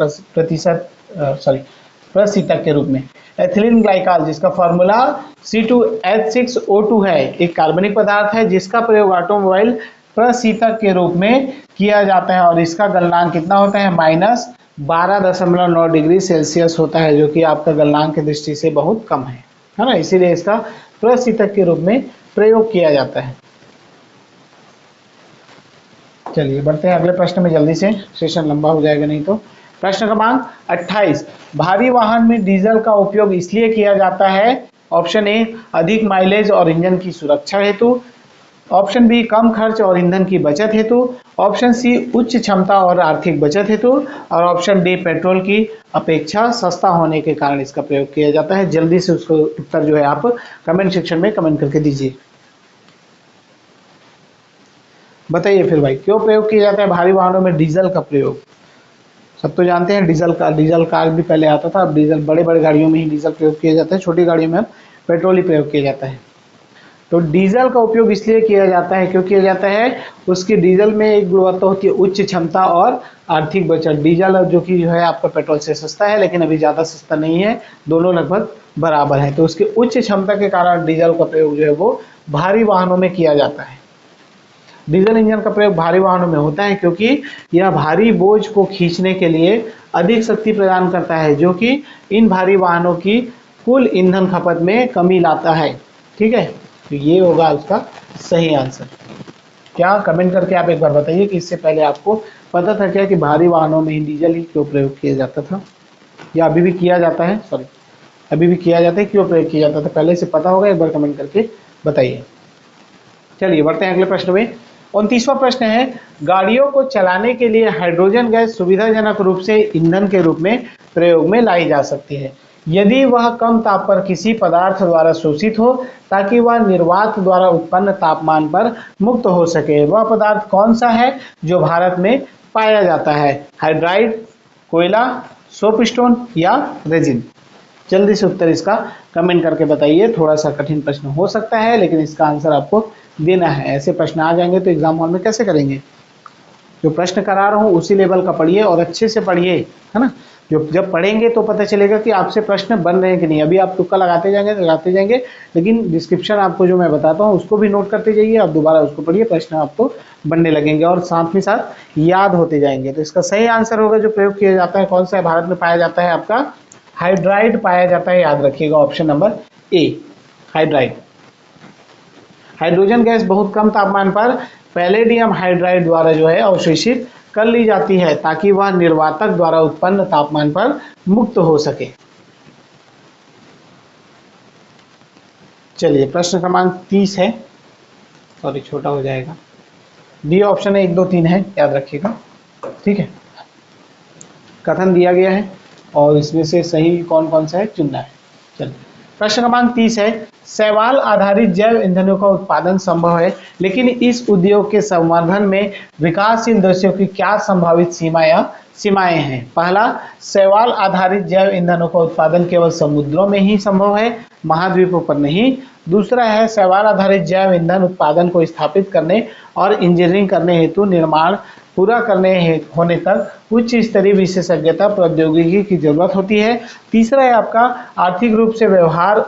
प्रशीतक के रूप में। एथिलीन ग्लाइकॉल जिसका फॉर्मूला C2H6O2 है, एक कार्बनिक पदार्थ है जिसका प्रयोग ऑटोमोबाइल प्रशीतक के रूप में किया जाता है और इसका गलनांक कितना होता है? -12.9 डिग्री सेल्सियस होता है, जो कि आपका गलनांक की दृष्टि से बहुत कम है ना, इसीलिए इसका प्रशीतक के रूप में प्रयोग किया जाता है। चलिए बढ़ते हैं अगले प्रश्न में जल्दी से, सेशन लंबा हो जाएगा नहीं तो। प्रश्न क्रमांक 28, भारी वाहन में डीजल का उपयोग इसलिए किया जाता है? ऑप्शन ए अधिक माइलेज और इंजन की सुरक्षा हेतु, ऑप्शन बी कम खर्च और ईंधन की बचत हेतु, ऑप्शन सी उच्च क्षमता और आर्थिक बचत हेतु, और ऑप्शन डी पेट्रोल की अपेक्षा सस्ता होने के कारण इसका प्रयोग किया जाता है। जल्दी से उसको उत्तर जो है आप कमेंट सेक्शन में कमेंट करके दीजिए, बताइए फिर भाई क्यों प्रयोग किया जाता है भारी वाहनों में डीजल का प्रयोग? सब तो जानते हैं डीजल कार भी पहले आता था, अब डीजल बड़े बड़े गाड़ियों में ही डीजल प्रयोग किया जाता है, छोटी गाड़ियों में अब पेट्रोल ही प्रयोग किया जाता है। तो डीजल का उपयोग इसलिए किया जाता है, क्यों किया जाता है? उसकी डीजल में एक गुणवत्ता होती है उच्च क्षमता और आर्थिक बचत। डीजल जो कि जो है आपका पेट्रोल से सस्ता है, लेकिन अभी ज़्यादा सस्ता नहीं है, दोनों लगभग बराबर है। तो उसकी उच्च क्षमता के कारण डीजल का प्रयोग जो है वो भारी वाहनों में किया जाता है। डीजल इंजन का प्रयोग भारी वाहनों में होता है क्योंकि यह भारी बोझ को खींचने के लिए अधिक शक्ति प्रदान करता है, जो कि इन भारी वाहनों की कुल ईंधन खपत में कमी लाता है, ठीक है। तो ये होगा उसका सही आंसर। क्या कमेंट करके आप एक बार बताइए कि इससे पहले आपको पता था क्या कि भारी वाहनों में डीजल ही क्यों प्रयोग किया जाता था, या अभी भी किया जाता है? अभी भी किया जाता है, क्यों प्रयोग किया जाता था पहले से पता होगा, एक बार कमेंट करके बताइए। चलिए बढ़ते हैं अगले प्रश्न में। 29वां प्रश्न है, गाड़ियों को चलाने के लिए हाइड्रोजन गैस सुविधाजनक रूप से ईंधन के रूप में प्रयोग में लाई जा सकती है यदि वह कम ताप पर किसी पदार्थ द्वारा शोषित हो ताकि वह निर्वात द्वारा उत्पन्न तापमान पर मुक्त हो सके। वह पदार्थ कौन सा है जो भारत में पाया जाता है? हाइड्राइड, कोयला, सोपस्टोन या रेजिन? जल्दी से उत्तर इसका कमेंट करके बताइए। थोड़ा सा कठिन प्रश्न हो सकता है, लेकिन इसका आंसर आपको देना है। ऐसे प्रश्न आ जाएंगे तो एग्जाम हॉल में कैसे करेंगे? जो प्रश्न करा रहा हूँ उसी लेवल का पढ़िए और अच्छे से पढ़िए, है ना। जो जब पढ़ेंगे तो पता चलेगा कि आपसे प्रश्न बन रहे हैं कि नहीं। अभी आप तुक्का लगाते जाएंगे, लेकिन डिस्क्रिप्शन आपको जो मैं बताता हूँ उसको भी नोट करते जाइए और दोबारा उसको पढ़िए, प्रश्न आपको बनने लगेंगे और साथ ही साथ याद होते जाएंगे। तो इसका सही आंसर होगा जो प्रयोग किया जाता है कौन सा है, भारत में पाया जाता है आपका हाइड्राइड पाया जाता है, याद रखिएगा option number A hydride. Hydrogen gas बहुत कम तापमान पर पैलेडियम हाइड्राइड द्वारा जो है अवशोषित कर ली जाती है ताकि वह निर्वातक द्वारा उत्पन्न तापमान पर मुक्त हो सके। चलिए प्रश्न क्रमांक 30 है, सॉरी छोटा हो जाएगा, डी ऑप्शन है 1 2 3 है, याद रखिएगा, ठीक है। कथन दिया गया है और इसमें से सही कौन कौन सा है चुनना है। चलिए प्रश्न क्रमांक 30 है, शैवाल आधारित जैव ईंधनों का उत्पादन संभव है, लेकिन इस उद्योग के संवर्धन में विकासशील देशों की क्या संभावित सीमाएं हैं? पहला, शैवाल आधारित जैव ईंधनों का उत्पादन केवल समुद्रों में ही संभव है, महाद्वीपों पर नहीं। दूसरा है, शैवाल आधारित जैव ईंधन उत्पादन को स्थापित करने और इंजीनियरिंग करने हेतु निर्माण पूरा करने होने तक उच्च स्तरीय विशेषज्ञता प्रौद्योगिकी की जरूरत होती है। तीसरा है आपका आर्थिक रूप से व्यवहार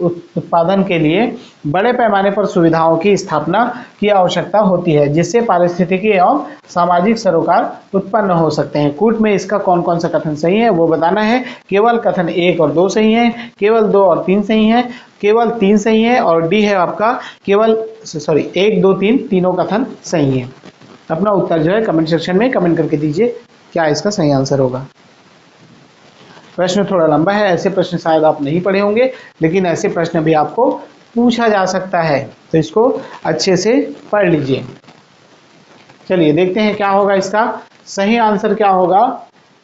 उत्पादन के लिए बड़े पैमाने पर सुविधाओं की स्थापना की आवश्यकता होती है, जिससे पारिस्थितिकी एवं सामाजिक सरोकार उत्पन्न हो सकते हैं। कूट में इसका कौन कौन सा कथन सही है वो बताना है। केवल कथन 1 और 2 सही है, केवल 2 और 3 सही है, केवल 3 सही है, और डी है आपका केवल 1, 2, 3 तीनों कथन सही है। अपना उत्तर जो है कमेंट सेक्शन में कमेंट करके दीजिए क्या इसका सही आंसर होगा। प्रश्न थोड़ा लंबा है, ऐसे प्रश्न शायद आप नहीं पढ़े होंगे, लेकिन ऐसे प्रश्न भी आपको पूछा जा सकता है, तो इसको अच्छे से पढ़ लीजिए। चलिए देखते हैं क्या होगा इसका सही आंसर क्या होगा।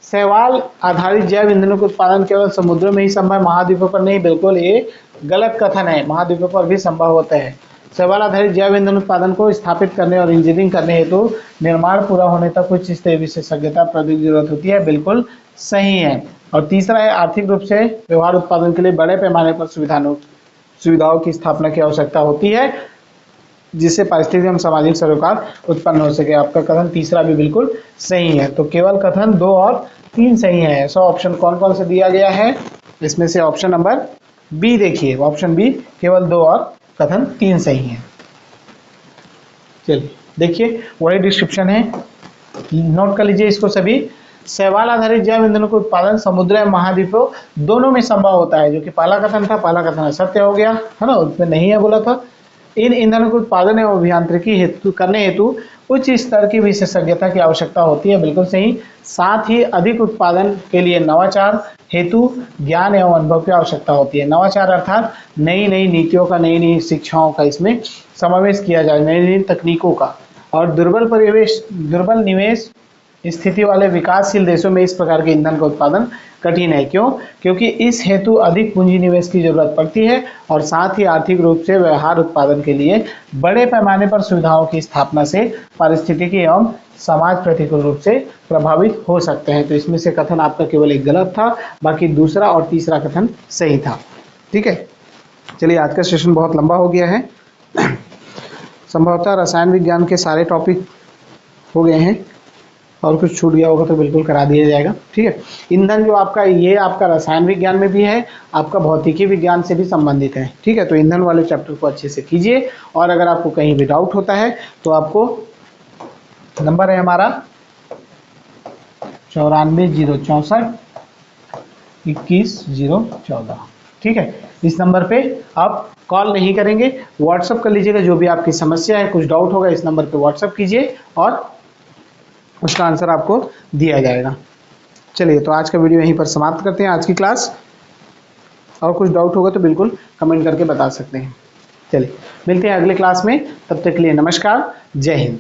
शैवाल आधारित जैव ईंधनों का उत्पादन केवल समुद्रों में ही संभव है, महाद्वीपों पर नहीं। बिल्कुल ये गलत कथन है, महाद्वीपों पर भी संभव होता है। शैवाल आधारित जैव ईंधन उत्पादन को स्थापित करने और इंजीनियरिंग करने हेतु निर्माण पूरा होने तक कुछ स्तरीय विशेषज्ञता प्रौद्योगिकी की जरूरत होती है। बिल्कुल सही है। और तीसरा है आर्थिक रूप से व्यवहार उत्पादन के लिए बड़े पैमाने पर सुविधाओं की स्थापना की आवश्यकता होती है, जिससे पारिस्थितिक एवं सामाजिक सरोकार उत्पन्न हो सके। आपका कथन तीसरा भी बिल्कुल सही है। तो केवल कथन 2 और 3 सही है। ऐसा ऑप्शन कौन कौन से दिया गया है, इसमें से ऑप्शन नंबर बी देखिए, ऑप्शन बी केवल 2 और कथन 3 सही है। चलिए देखिए वही डिस्क्रिप्शन है, नोट कर लीजिए इसको सभी। शैवाल आधारित जैव ईंधनों का उत्पादन समुद्र एवं महाद्वीपों दोनों में संभव होता है, जो कि पहला कथन था, पहला कथन असत्य हो गया है ना, उसमें नहीं है बोला था। इन ईंधनों के उत्पादन एवं अभियांत्रिकी हेतु करने हेतु उच्च स्तर की विशेषज्ञता की आवश्यकता होती है। बिल्कुल सही। साथ ही अधिक उत्पादन के लिए नवाचार हेतु ज्ञान एवं अनुभव की आवश्यकता होती है। नवाचार अर्थात नई नई नीतियों का, नई नई शिक्षाओं का इसमें समावेश किया जाए, नई नई तकनीकों का। और दुर्बल निवेश स्थिति वाले विकासशील देशों में इस प्रकार के ईंधन का उत्पादन कठिन है। क्यों? क्योंकि इस हेतु अधिक पूंजी निवेश की जरूरत पड़ती है, और साथ ही आर्थिक रूप से व्यवहार उत्पादन के लिए बड़े पैमाने पर सुविधाओं की स्थापना से पारिस्थितिकी एवं समाज प्रतिकूल रूप से प्रभावित हो सकते हैं। तो इसमें से कथन आपका केवल एक गलत था, बाकी दूसरा और तीसरा कथन सही था। ठीक है, चलिए आज का सेशन बहुत लंबा हो गया है। संभवतः रसायन विज्ञान के सारे टॉपिक हो गए हैं, और कुछ छूट गया होगा तो बिल्कुल करा दिया जाएगा। ठीक है, ईंधन जो आपका ये आपका रसायन विज्ञान में भी है, आपका भौतिकी विज्ञान से भी संबंधित है। ठीक है, तो ईंधन वाले चैप्टर को अच्छे से कीजिए, और अगर आपको कहीं भी डाउट होता है तो आपको नंबर है हमारा 94 064 21 014। ठीक है, इस नंबर पे आप कॉल नहीं करेंगे, व्हाट्सअप कर लीजिएगा। जो भी आपकी समस्या है, कुछ डाउट होगा, इस नंबर पे व्हाट्सअप कीजिए और उसका आंसर आपको दिया जाएगा। चलिए, तो आज का वीडियो यहीं पर समाप्त करते हैं, आज की क्लास। और कुछ डाउट होगा तो बिल्कुल कमेंट करके बता सकते हैं। चलिए मिलते हैं अगले क्लास में, तब तक के लिए नमस्कार, जय हिंद।